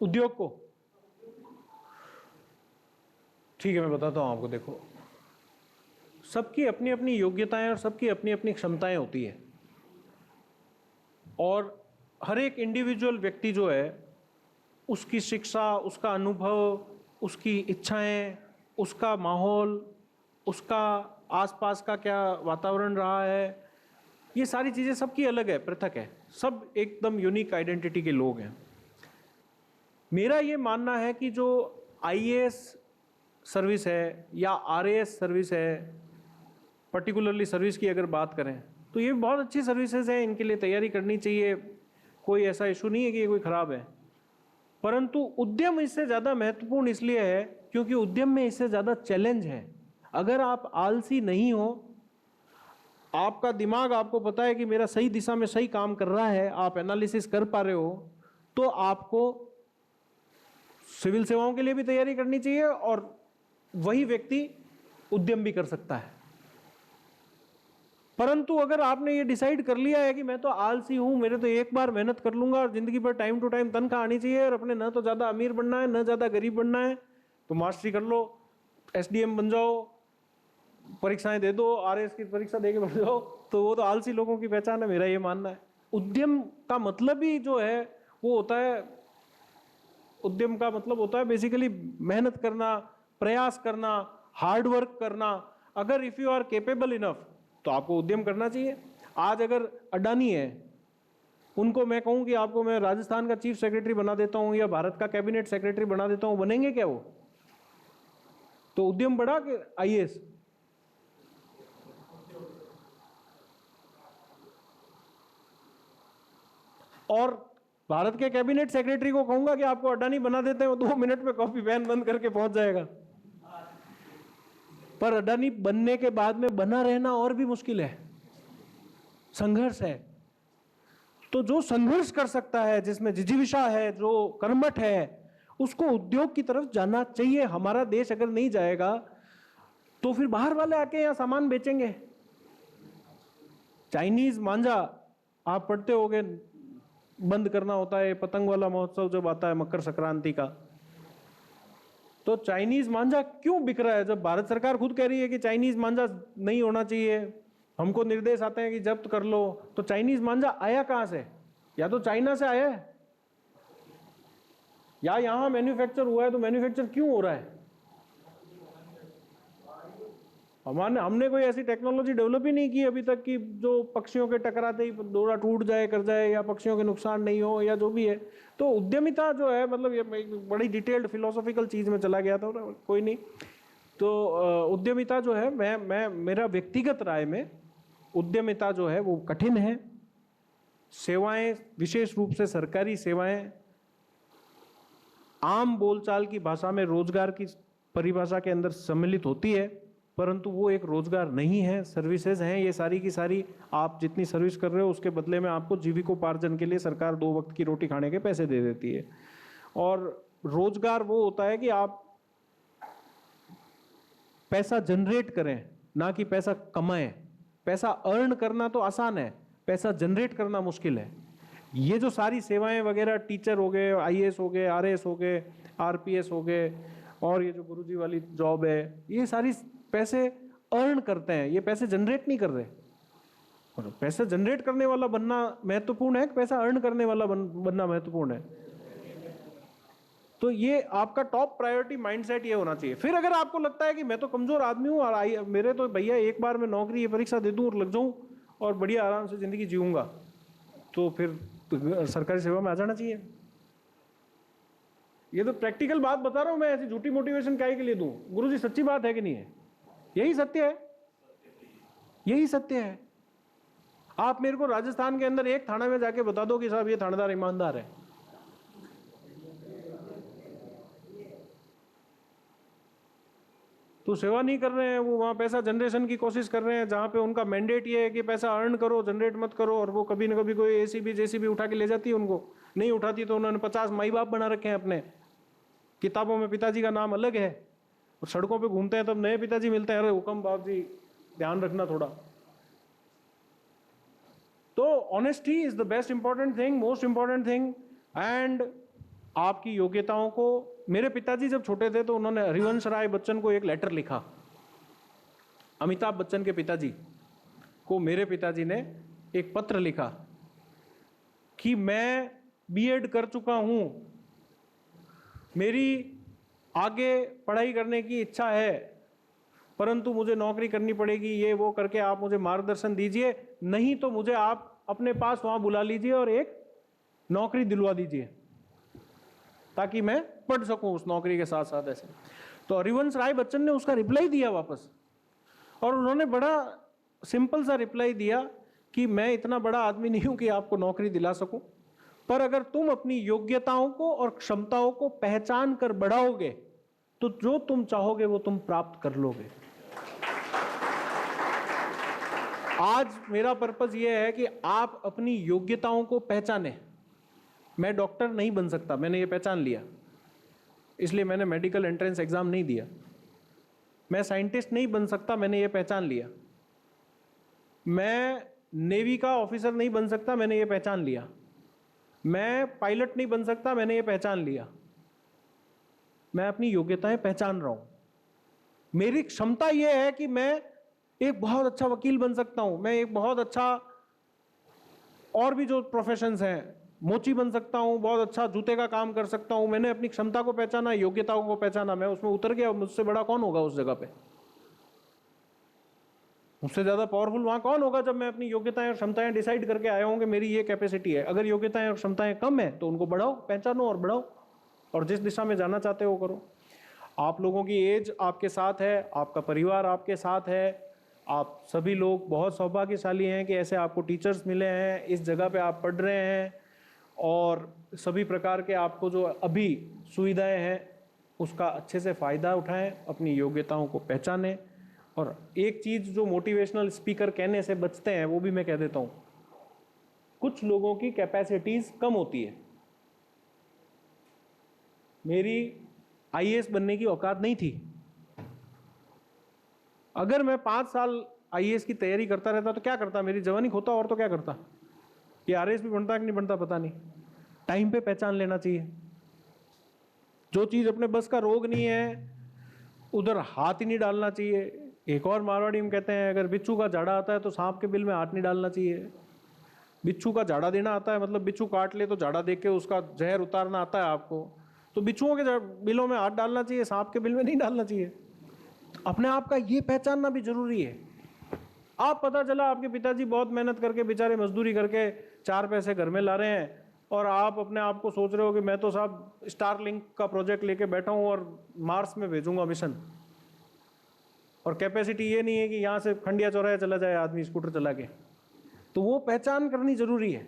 Speaker 3: उद्योग को ठीक है, मैं बताता हूँ आपको। देखो, सबकी अपनी अपनी योग्यताएं और सबकी अपनी अपनी क्षमताएं होती है, और हर एक इंडिविजुअल व्यक्ति जो है, उसकी शिक्षा, उसका अनुभव, उसकी इच्छाएं, उसका माहौल, उसका आसपास का क्या वातावरण रहा है, ये सारी चीज़ें सबकी अलग है, पृथक है। सब एकदम यूनिक आइडेंटिटी के लोग हैं। मेरा ये मानना है कि जो आईएएस सर्विस है या आरएएस सर्विस है, पर्टिकुलरली सर्विस की अगर बात करें, तो ये बहुत अच्छी सर्विसेज हैं, इनके लिए तैयारी करनी चाहिए। कोई ऐसा इशू नहीं है कि ये कोई ख़राब है। परंतु उद्यम इससे ज़्यादा महत्वपूर्ण इसलिए है क्योंकि उद्यम में इससे ज़्यादा चैलेंज है। अगर आप आलसी नहीं हो, आपका दिमाग आपको पता है कि मेरा सही दिशा में सही काम कर रहा है, आप एनालिसिस कर पा रहे हो, तो आपको सिविल सेवाओं के लिए भी तैयारी करनी चाहिए और वही व्यक्ति उद्यम भी कर सकता है। परंतु अगर आपने ये डिसाइड कर लिया है कि मैं तो आलसी हूं, मेरे तो एक बार मेहनत कर लूंगा और जिंदगी भर टाइम टू टाइम तनख्वाह आनी चाहिए और अपने न तो ज़्यादा अमीर बनना है न ज़्यादा गरीब बनना है, तो मास्टरी कर लो, एसडीएम बन जाओ, परीक्षाएं दे दो, आरएएस की परीक्षा दे के बढ़ जाओ, तो वो तो आलसी लोगों की पहचान है, मेरा ये मानना है। उद्यम का मतलब ही जो है वो होता है, उद्यम का मतलब होता है बेसिकली मेहनत करना, प्रयास करना, हार्ड वर्क करना। अगर if you are capable enough तो आपको उद्यम करना चाहिए। आज अगर अडानी है, उनको मैं कहूं कि आपको मैं राजस्थान का चीफ सेक्रेटरी बना देता हूं या भारत का कैबिनेट सेक्रेटरी बना देता हूं, बनेंगे क्या वो? तो उद्यम बढ़ा कि आईएएस? और भारत के कैबिनेट सेक्रेटरी को कहूंगा कि आपको अडानी बना देते हैं, 2 मिनट में कॉफी वैन बंद करके पहुंच जाएगा। पर अडानी बनने के बाद में बना रहना और भी मुश्किल है, संघर्ष है। तो जो संघर्ष कर सकता है, जिसमें जिजीविषा है, जो कर्मठ है, उसको उद्योग की तरफ जाना चाहिए। हमारा देश अगर नहीं जाएगा तो फिर बाहर वाले आके यहाँ सामान बेचेंगे। चाइनीज मांझा आप पढ़ते होगे, बंद करना होता है पतंग वाला महोत्सव जब आता है मकर संक्रांति का, तो चाइनीज मांझा क्यों बिक रहा है? जब भारत सरकार खुद कह रही है कि चाइनीज मांझा नहीं होना चाहिए, हमको निर्देश आते हैं कि जब्त कर लो, तो चाइनीज मांझा आया कहां से? या तो चाइना से आया है या यहाँ मैन्युफैक्चर हुआ है तो मैन्युफैक्चर क्यों हो रहा है? हमने कोई ऐसी टेक्नोलॉजी डेवलप ही नहीं की अभी तक कि जो पक्षियों के टकराते ही डोरा टूट जाए कर जाए या पक्षियों के नुकसान नहीं हो या जो भी है। तो उद्यमिता जो है, मतलब ये बड़ी डिटेल्ड फिलोसॉफिकल चीज में चला गया था, कोई नहीं। तो उद्यमिता जो है, मैं मेरा व्यक्तिगत राय में उद्यमिता जो है वो कठिन है। सेवाएं, विशेष रूप से सरकारी सेवाएं, आम बोलचाल की भाषा में रोजगार की परिभाषा के अंदर सम्मिलित होती है, परंतु वो एक रोजगार नहीं है, सर्विसेज हैं ये सारी की सारी। आप जितनी सर्विस कर रहे हो उसके बदले में आपको जीविकोपार्जन के लिए सरकार 2 वक्त की रोटी खाने के पैसे दे देती है। और रोजगार वो होता है कि आप पैसा जनरेट करें, ना कि पैसा कमाएं। पैसा अर्न करना तो आसान है, पैसा जनरेट करना मुश्किल है। ये जो सारी सेवाएं वगैरह, टीचर हो गए, आईएएस हो गए, आरएएस हो गए, आरपीएस हो गए, और ये जो गुरुजी वाली जॉब है, ये सारी पैसे अर्न करते हैं, ये पैसे जनरेट नहीं कर रहे। और पैसे जनरेट करने वाला बनना महत्वपूर्ण है कि पैसा अर्न करने वाला बनना महत्वपूर्ण है? तो ये आपका टॉप प्रायोरिटी माइंडसेट ये होना चाहिए। फिर अगर आपको लगता है कि मैं तो कमजोर आदमी हूँ और मेरे तो भैया एक बार मैं नौकरी ये परीक्षा दे दूँ और लग जाऊँ और बढ़िया आराम से जिंदगी जीऊंगा, तो फिर सरकारी सेवा में आ जाना चाहिए। ये तो प्रैक्टिकल बात बता रहा हूं मैं, ऐसी झूठी मोटिवेशन काहे के लिए दूं? गुरुजी सच्ची बात है कि नहीं है? यही सत्य है, यही सत्य है। आप मेरे को राजस्थान के अंदर एक थाना में जाके बता दो कि साहब ये थानेदार ईमानदार है, तो सेवा नहीं कर रहे हैं, वो वहां पैसा जनरेशन की कोशिश कर रहे हैं, जहां पे उनका मैंडेट ये है कि पैसा अर्न करो, जनरेट मत करो। और वो कभी न कभी कोई एसीबी जेसीबी उठा के ले जाती है उनको, नहीं उठाती तो उन्होंने 50 माई बाप बना रखे हैं अपने। किताबों में पिताजी का नाम अलग है, और सड़कों पे घूमते हैं तब नए पिताजी मिलते हैं, अरे हुक्म बाप जी ध्यान रखना थोड़ा। तो honesty is the best important thing, most important thing. And आपकी योग्यताओं को, मेरे पिताजी जब छोटे थे तो उन्होंने हरिवंश राय बच्चन को एक लेटर लिखा। अमिताभ बच्चन के पिताजी को मेरे पिताजी ने एक पत्र लिखा कि मैं बीएड कर चुका हूं, मेरी आगे पढ़ाई करने की इच्छा है, परंतु मुझे नौकरी करनी पड़ेगी, ये वो करके आप मुझे मार्गदर्शन दीजिए, नहीं तो मुझे आप अपने पास वहां बुला लीजिए और एक नौकरी दिलवा दीजिए ताकि मैं पढ़ सकूं उस नौकरी के साथ साथ। ऐसे तो हरिवंश राय बच्चन ने उसका रिप्लाई दिया वापस, और उन्होंने बड़ा सिंपल सा रिप्लाई दिया कि मैं इतना बड़ा आदमी नहीं हूं कि आपको नौकरी दिला सकूं, पर अगर तुम अपनी योग्यताओं को और क्षमताओं को पहचान कर बढ़ाओगे तो जो तुम चाहोगे वो तुम प्राप्त कर लोगे। आज मेरा पर्पस ये है कि आप अपनी योग्यताओं को पहचाने। मैं डॉक्टर नहीं बन सकता, मैंने ये पहचान लिया, इसलिए मैंने मेडिकल एंट्रेंस एग्जाम नहीं दिया। मैं साइंटिस्ट नहीं बन सकता, मैंने ये पहचान लिया। मैं नेवी का ऑफिसर नहीं बन सकता, मैंने ये पहचान लिया। मैं पायलट नहीं बन सकता, मैंने ये पहचान लिया। मैं अपनी योग्यताएं पहचान रहा हूं। मेरी क्षमता यह है कि मैं एक बहुत अच्छा वकील बन सकता हूं, मैं एक बहुत अच्छा, और भी जो प्रोफेशंस हैं, मोची बन सकता हूं, बहुत अच्छा जूते का काम कर सकता हूं। मैंने अपनी क्षमता को पहचाना, योग्यताओं को पहचाना, मैं उसमें उतर गया। मुझसे बड़ा कौन होगा उस जगह पे? मुझसे ज्यादा पावरफुल वहां कौन होगा जब मैं अपनी योग्यताएं और क्षमताएं डिसाइड करके आया हूं कि मेरी ये कैपेसिटी है। अगर योग्यताएं और क्षमताएं कम है तो उनको बढ़ाओ, पहचानो और बढ़ाओ, और जिस दिशा में जाना चाहते हो करो। आप लोगों की एज आपके साथ है, आपका परिवार आपके साथ है, आप सभी लोग बहुत सौभाग्यशाली हैं कि ऐसे आपको टीचर्स मिले हैं, इस जगह पे आप पढ़ रहे हैं, और सभी प्रकार के आपको जो अभी सुविधाएं हैं उसका अच्छे से फ़ायदा उठाएं, अपनी योग्यताओं को पहचानें। और एक चीज़ जो मोटिवेशनल स्पीकर कहने से बचते हैं वो भी मैं कह देता हूँ, कुछ लोगों की कैपेसिटीज़ कम होती है। मेरी आईएएस बनने की औकात नहीं थी। अगर मैं 5 साल आईएएस की तैयारी करता रहता तो क्या करता? मेरी जवानी खोता, और तो क्या करता? ये आरएएस भी बनता कि नहीं बनता पता नहीं। टाइम पे पहचान लेना चाहिए। जो चीज अपने बस का रोग नहीं है उधर हाथ ही नहीं डालना चाहिए। एक और मारवाड़ी में कहते हैं, अगर बिच्छू का झाड़ा आता है तो सांप के बिल में हाथ नहीं डालना चाहिए। बिच्छू का झाड़ा देना आता है, मतलब बिच्छू काट ले तो झाड़ा देख के उसका जहर उतारना आता है आपको, तो बिच्छुओं के बिलों में हाथ डालना चाहिए, सांप के बिल में नहीं डालना चाहिए। अपने आप का ये पहचानना भी जरूरी है। आप पता चला आपके पिताजी बहुत मेहनत करके बेचारे मजदूरी करके 4 पैसे घर में ला रहे हैं, और आप अपने आप को सोच रहे हो कि मैं तो साहब स्टारलिंक का प्रोजेक्ट लेके बैठा हूँ और मार्स में भेजूंगा मिशन, और कैपेसिटी ये नहीं है कि यहाँ से खंडिया चौराहे चला जाए आदमी स्कूटर चला के। तो वो पहचान करनी जरूरी है।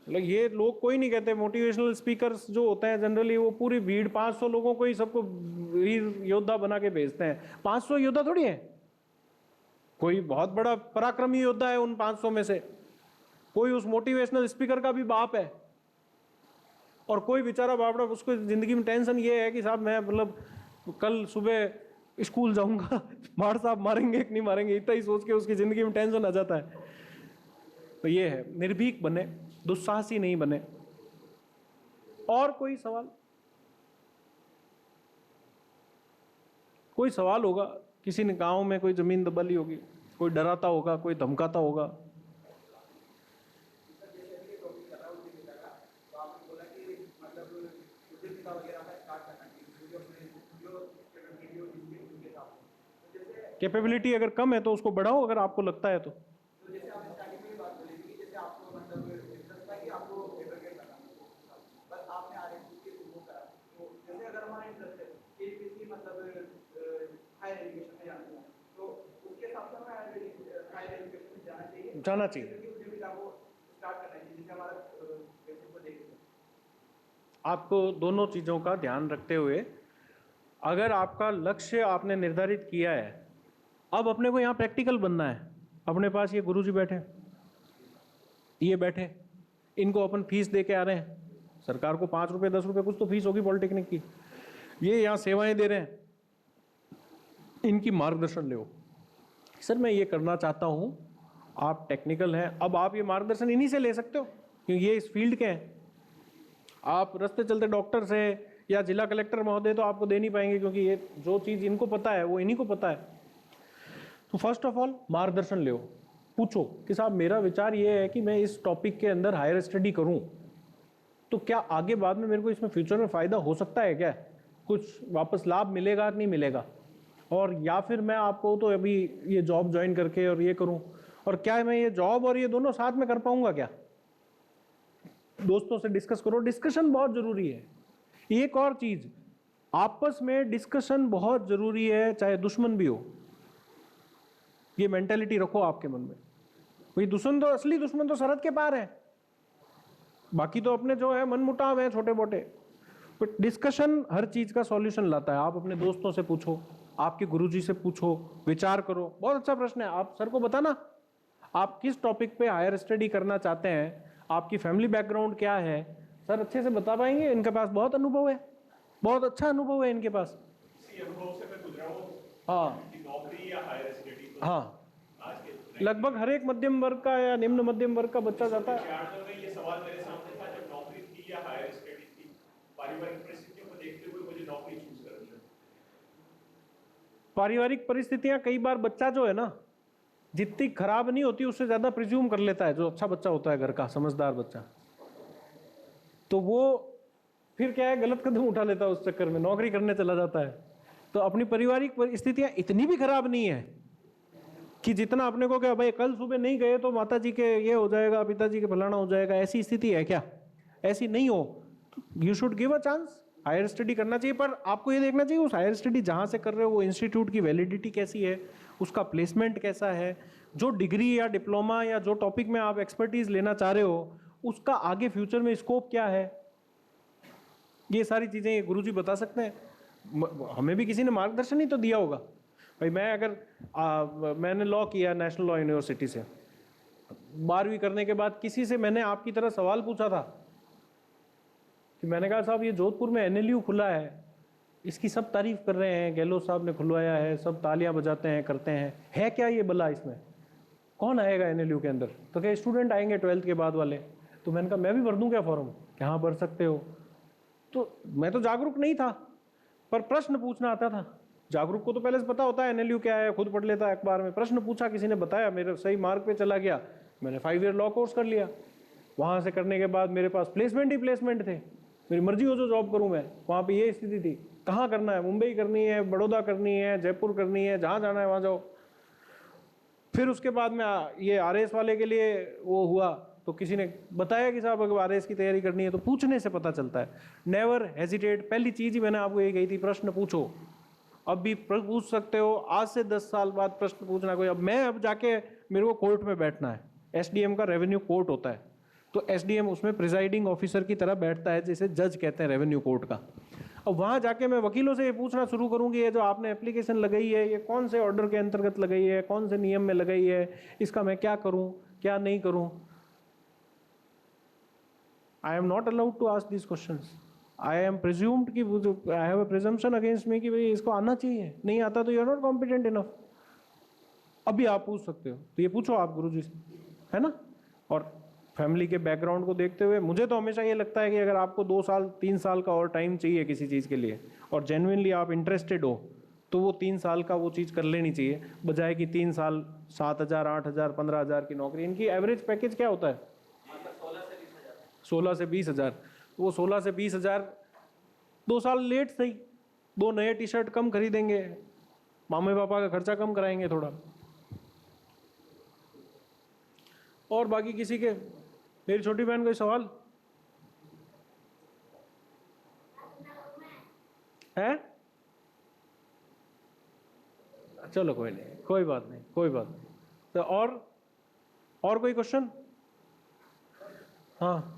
Speaker 3: ये लोग कोई नहीं कहते, मोटिवेशनल स्पीकर्स जो होते हैं जनरली वो पूरी भीड़ 500 लोगों को ही सबको वीर योद्धा बना के भेजते हैं। 500 योद्धा थोड़ी है, कोई बहुत बड़ा पराक्रमी योद्धा है उन 500 में से, कोई उस मोटिवेशनल स्पीकर का भी बाप है, और कोई बेचारा बापड़ा उसको जिंदगी में टेंशन ये है कि साहब मैं मतलब कल सुबह स्कूल जाऊंगा, मार साहब मारेंगे कि नहीं मारेंगे, इतना ही सोच के उसकी जिंदगी में टेंशन आ जाता है। तो ये है, निर्भीक बने, दुस्साहसी नहीं बने। और कोई सवाल? कोई सवाल होगा? किसी ने गांव में कोई जमीन दबा ली होगी, कोई डराता होगा, कोई धमकाता होगा। कैपेबिलिटी अगर कम है तो उसको बढ़ाओ अगर आपको लगता है तो। जाना चाहिए। आपको दोनों चीज़ों का ध्यान रखते हुए, अगर आपका लक्ष्य आपने निर्धारित किया है, अब अपने को यहाँ प्रैक्टिकल बनना है। अपने पास ये गुरुजी बैठे, ये बैठे, इनको अपन फीस दे के आ रहे हैं, सरकार को 5 रुपये 10 रुपये कुछ तो फीस होगी पॉलिटेक्निक की, ये यहाँ सेवाएं दे रहे हैं, इनकी मार्गदर्शन लो। सर मैं ये करना चाहता हूँ, आप टेक्निकल हैं, अब आप ये मार्गदर्शन इन्हीं से ले सकते हो क्योंकि ये इस फील्ड के हैं। आप रास्ते चलते डॉक्टर से या जिला कलेक्टर महोदय तो आपको दे नहीं पाएंगे क्योंकि ये जो चीज़ इनको पता है वो इन्हीं को पता है। तो फर्स्ट ऑफ ऑल मार्गदर्शन लो, पूछो कि साहब मेरा विचार ये है कि मैं इस टॉपिक के अंदर हायर स्टडी करूं, तो क्या आगे बाद में मेरे को इसमें फ्यूचर में फ़ायदा हो सकता है, क्या कुछ वापस लाभ मिलेगा कि नहीं मिलेगा, और या फिर मैं आपको तो अभी ये जॉब ज्वाइन करके और ये करूं, और क्या मैं ये जॉब और ये दोनों साथ में कर पाऊंगा क्या। दोस्तों से डिस्कस करो, डिस्कशन बहुत ज़रूरी है। एक और चीज़, आपस में डिस्कशन बहुत ज़रूरी है, चाहे दुश्मन भी हो। ये मेंटेलिटी रखो आपके मन में, भाई दुश्मन तो, असली दुश्मन तो सरहद के पार है, बाकी तो अपने जो है मन मुटाव है छोटे मोटे। बट डिस्कशन हर चीज़ का सॉल्यूशन लाता है। आप अपने दोस्तों से पूछो, आपके गुरुजी से पूछो, विचार करो। बहुत अच्छा प्रश्न है, आप सर को बताना आप किस टॉपिक पे हायर स्टडी करना चाहते हैं, आपकी फैमिली बैकग्राउंड क्या है, सर अच्छे से बता पाएंगे। इनके पास बहुत अनुभव है, बहुत अच्छा अनुभव है इनके पास। हाँ, लगभग हर एक मध्यम वर्ग का या निम्न मध्यम वर्ग का बच्चा जाता है।
Speaker 2: ये सवाल मेरे सामने था, जब नौकरी थी या हायर स्टडी थी, पारिवारिक परिस्थितियों को देखते हुए मुझे नौकरी चूज करनी है।
Speaker 3: पारिवारिक परिस्थितियां कई बार बच्चा जो है ना, जितनी खराब नहीं होती उससे ज्यादा प्रिज्यूम कर लेता है। जो अच्छा बच्चा होता है घर का, समझदार बच्चा, तो वो फिर क्या है, गलत कदम उठा लेता है, उस चक्कर में नौकरी करने चला जाता है। तो अपनी पारिवारिक परिस्थितियां इतनी भी खराब नहीं है कि जितना अपने को क्या भाई कल सुबह नहीं गए तो माता जी के ये हो जाएगा, पिताजी के फलाना हो जाएगा, ऐसी स्थिति है क्या? ऐसी नहीं हो। You should give a chance, higher study करना चाहिए। पर आपको ये देखना चाहिए उस हायर स्टडी जहाँ से कर रहे हो वो इंस्टीट्यूट की वैलिडिटी कैसी है, उसका प्लेसमेंट कैसा है, जो डिग्री या डिप्लोमा या जो टॉपिक में आप एक्सपर्टीज लेना चाह रहे हो उसका आगे फ्यूचर में स्कोप क्या है। ये सारी चीज़ें ये गुरुजी बता सकते हैं। हमें भी किसी ने मार्गदर्शन ही तो दिया होगा। भाई मैं अगर मैंने लॉ किया नेशनल लॉ यूनिवर्सिटी से, 12वीं करने के बाद किसी से मैंने आपकी तरह सवाल पूछा था कि मैंने कहा साहब ये जोधपुर में NLU खुला है, इसकी सब तारीफ कर रहे हैं, गहलोत साहब ने खुलवाया है, सब तालियां बजाते हैं, करते हैं, है क्या ये भला इसमें? कौन आएगा NLU के अंदर? तो क्या स्टूडेंट आएंगे 12th के बाद वाले? तो मैंने कहा मैं भी भर दूं क्या फॉर्म? कि हाँ भर सकते हो। तो मैं तो जागरूक नहीं था, पर प्रश्न पूछना आता था। जागरूक को तो पहले से पता होता है NLU क्या है, खुद पढ़ लेता है अखबार में। प्रश्न पूछा, किसी ने बताया, मेरे सही मार्ग पे चला गया, मैंने 5 ईयर लॉ कोर्स कर लिया। वहाँ से करने के बाद मेरे पास प्लेसमेंट ही प्लेसमेंट थे। मेरी मर्जी हो जो जॉब करूँ मैं, वहाँ पे ये स्थिति थी। कहाँ करना है, मुंबई करनी है, बड़ौदा करनी है, जयपुर करनी है, जहाँ जाना है वहाँ जाओ। फिर उसके बाद में ये RAS वाले के लिए वो हुआ, तो किसी ने बताया कि साहब अगर RAS की तैयारी करनी है तो पूछने से पता चलता है। नेवर हेजिटेट, पहली चीज़ ही मैंने आपको ये कही थी, प्रश्न पूछो। अब भी पूछ सकते हो, आज से 10 साल बाद प्रश्न पूछना कोई, अब जाके मेरे को कोर्ट में बैठना है, SDM का रेवेन्यू कोर्ट होता है, तो SDM उसमें प्रिजाइडिंग ऑफिसर की तरह बैठता है, जिसे जज कहते हैं रेवेन्यू कोर्ट का। अब वहाँ जाके मैं वकीलों से ये पूछना शुरू करूँ कि ये जो आपने एप्लीकेशन लगाई है ये कौन से ऑर्डर के अंतर्गत लगाई है, कौन से नियम में लगाई है, इसका मैं क्या करूँ क्या नहीं करूँ। I am not allowed to ask this questions. I am presumed कि I have a presumption against me कि भाई इसको आना चाहिए, नहीं आता तो you are not competent enough. अभी आप पूछ सकते हो, तो ये पूछो आप गुरुजी से, है ना। और फैमिली के बैकग्राउंड को देखते हुए मुझे तो हमेशा ये लगता है कि अगर आपको 2 साल 3 साल का और टाइम चाहिए किसी चीज़ के लिए और जेन्युइनली आप इंटरेस्टेड हो, तो वो 3 साल का वो चीज़ कर लेनी चाहिए, बजाय कि 3 साल 7,000 8,000 15,000 की नौकरी। इनकी एवरेज पैकेज क्या होता है? 16 से 20,000। वो 16 से 20,000 2 साल लेट सही, 2 नए टी-शर्ट कम खरीदेंगे, मामे पापा का खर्चा कम कराएंगे थोड़ा, और बाकी किसी के। मेरी छोटी बहन कोई सवाल है? चलो कोई नहीं, कोई बात नहीं, कोई बात नहीं। तो और कोई क्वेश्चन? हाँ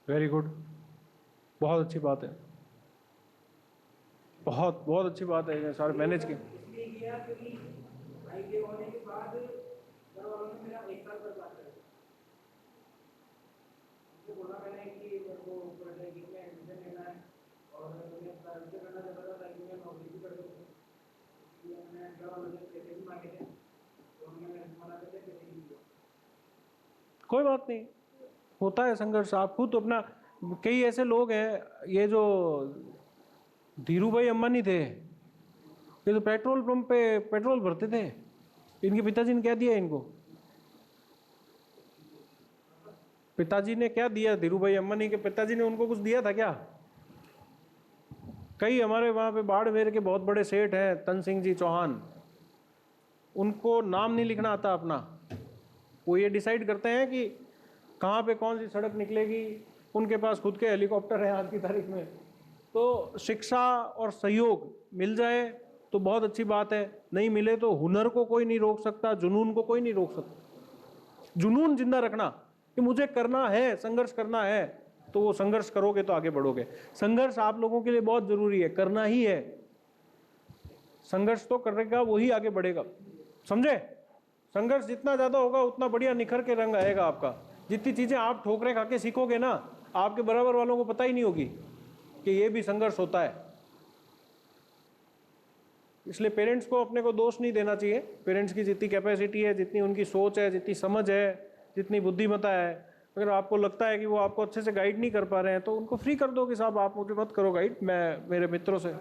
Speaker 3: वेरी गुड, बहुत अच्छी बात है, बहुत बहुत अच्छी बात है, सारे मैनेज के। कोई बात नहीं, होता है संघर्ष। आप खुद अपना, कई ऐसे लोग हैं, ये जो धीरू भाई अंबानी थे, ये तो पेट्रोल पंप पे पेट्रोल भरते थे, इनके पिताजी ने क्या दिया इनको? पिताजी ने क्या दिया? धीरू भाई अंबानी के पिताजी ने उनको कुछ दिया था क्या? कई हमारे वहाँ पे बाड़मेर के बहुत बड़े सेठ हैं, तन सिंह जी चौहान, उनको नाम नहीं लिखना आता अपना। वो ये डिसाइड करते हैं कि कहाँ पे कौन सी सड़क निकलेगी, उनके पास खुद के हेलीकॉप्टर हैं आज की तारीख में। तो शिक्षा और सहयोग मिल जाए तो बहुत अच्छी बात है, नहीं मिले तो हुनर को कोई नहीं रोक सकता, जुनून को कोई नहीं रोक सकता। जुनून जिंदा रखना कि मुझे करना है, संघर्ष करना है, तो वो संघर्ष करोगे तो आगे बढ़ोगे। संघर्ष आप लोगों के लिए बहुत जरूरी है, करना ही है। संघर्ष तो करेगा वही आगे बढ़ेगा, समझे। संघर्ष जितना ज्यादा होगा उतना बढ़िया निखर के रंग आएगा आपका। जितनी चीजें आप ठोकरें खा के सीखोगे ना, आपके बराबर वालों को पता ही नहीं होगी कि ये भी संघर्ष होता है। इसलिए पेरेंट्स को अपने को दोष नहीं देना चाहिए। पेरेंट्स की जितनी कैपेसिटी है, जितनी उनकी सोच है, जितनी समझ है, जितनी बुद्धिमत्ता है, अगर आपको लगता है कि वो आपको अच्छे से गाइड नहीं कर पा रहे हैं तो उनको फ्री कर दो कि साहब आप मुझे मत करो गाइड, मैं मेरे मित्रों से।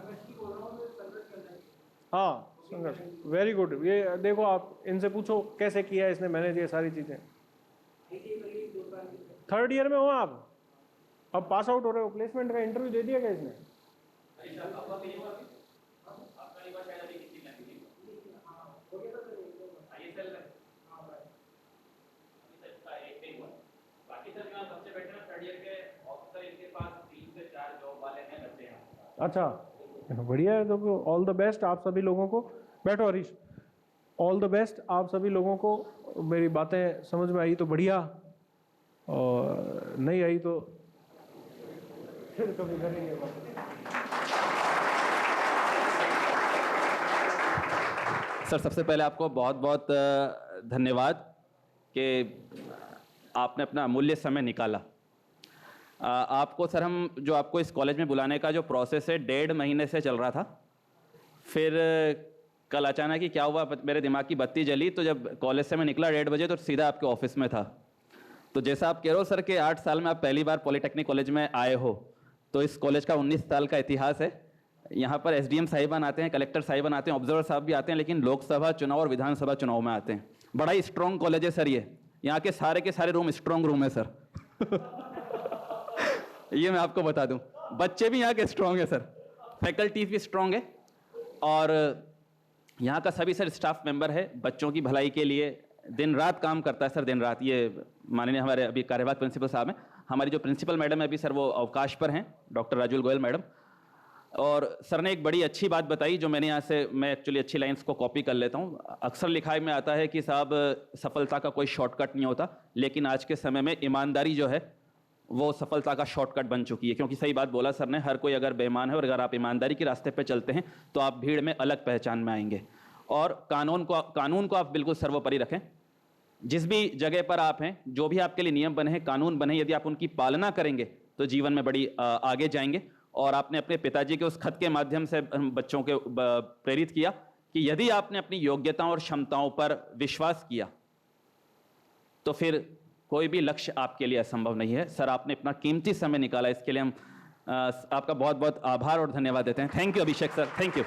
Speaker 3: हाँ संघर्ष, वेरी गुड। ये देखो आप इनसे पूछो कैसे किया इसने मैनेज ये सारी चीज़ें। 3rd ईयर में हो आप, अब पास आउट हो रहे हो, प्लेसमेंट का इंटरव्यू दे दिया क्या इसने? अच्छा बढ़िया है, तो ऑल द बेस्ट आप सभी लोगों को। बैठो हरीश, ऑल द बेस्ट आप सभी लोगों को। मेरी बातें समझ में आई तो बढ़िया, और नहीं आई तो फिर कभी करेंगे।
Speaker 1: सर सबसे पहले आपको बहुत बहुत धन्यवाद कि आपने अपना अमूल्य समय निकाला। आपको सर, हम जो आपको इस कॉलेज में बुलाने का जो प्रोसेस है 1.5 महीने से चल रहा था, फिर कल अचानक ही क्या हुआ, मेरे दिमाग की बत्ती जली, तो जब कॉलेज से मैं निकला 1:30 बजे तो सीधा आपके ऑफिस में था। तो जैसा आप कह रहे हो सर कि 8 साल में आप पहली बार पॉलिटेक्निक कॉलेज में आए हो, तो इस कॉलेज का 19 साल का इतिहास है। यहाँ पर एसडीएम साहिबान आते हैं, कलेक्टर साहिबान आते हैं, ऑब्जर्वर साहब भी आते हैं, लेकिन लोकसभा चुनाव और विधानसभा चुनाव में आते हैं। बड़ा ही स्ट्रॉन्ग कॉलेज है सर ये, यहाँ के सारे रूम स्ट्रॉन्ग रूम है सर। ये मैं आपको बता दूं, बच्चे भी यहाँ के स्ट्रॉन्ग है सर, फैकल्टी भी स्ट्रॉन्ग है, और यहाँ का सभी सर स्टाफ मेंबर है बच्चों की भलाई के लिए दिन रात काम करता है सर, दिन रात। ये माननीय हमारे अभी कार्यवाहक प्रिंसिपल साहब हैं, हमारी जो प्रिंसिपल मैडम है अभी सर वो अवकाश पर हैं, डॉक्टर राजुल गोयल मैडम। और सर ने एक बड़ी अच्छी बात बताई जो मैंने यहाँ से, मैं एक्चुअली अच्छी लाइंस को कॉपी कर लेता हूँ। अक्सर लिखाई में आता है कि साहब सफलता का कोई शॉर्टकट नहीं होता, लेकिन आज के समय में ईमानदारी जो है वो सफलता का शॉर्टकट बन चुकी है। क्योंकि सही बात बोला सर ने, हर कोई अगर बेईमान है और अगर आप ईमानदारी के रास्ते पे चलते हैं तो आप भीड़ में अलग पहचान में आएंगे। और कानून को आप बिल्कुल सर्वोपरि रखें। जिस भी जगह पर आप हैं, जो भी आपके लिए नियम बने हैं, कानून बने, यदि आप उनकी पालना करेंगे तो जीवन में बड़ी आगे जाएंगे। और आपने अपने पिताजी के उस खत के माध्यम से बच्चों के प्रेरित किया कि यदि आपने अपनी योग्यताओं और क्षमताओं पर विश्वास किया तो फिर कोई भी लक्ष्य आपके लिए असंभव नहीं है। सर आपने अपना कीमती समय निकाला, इसके लिए हम आपका बहुत बहुत आभार और धन्यवाद देते हैं। Thank you Abhishek sir, thank you.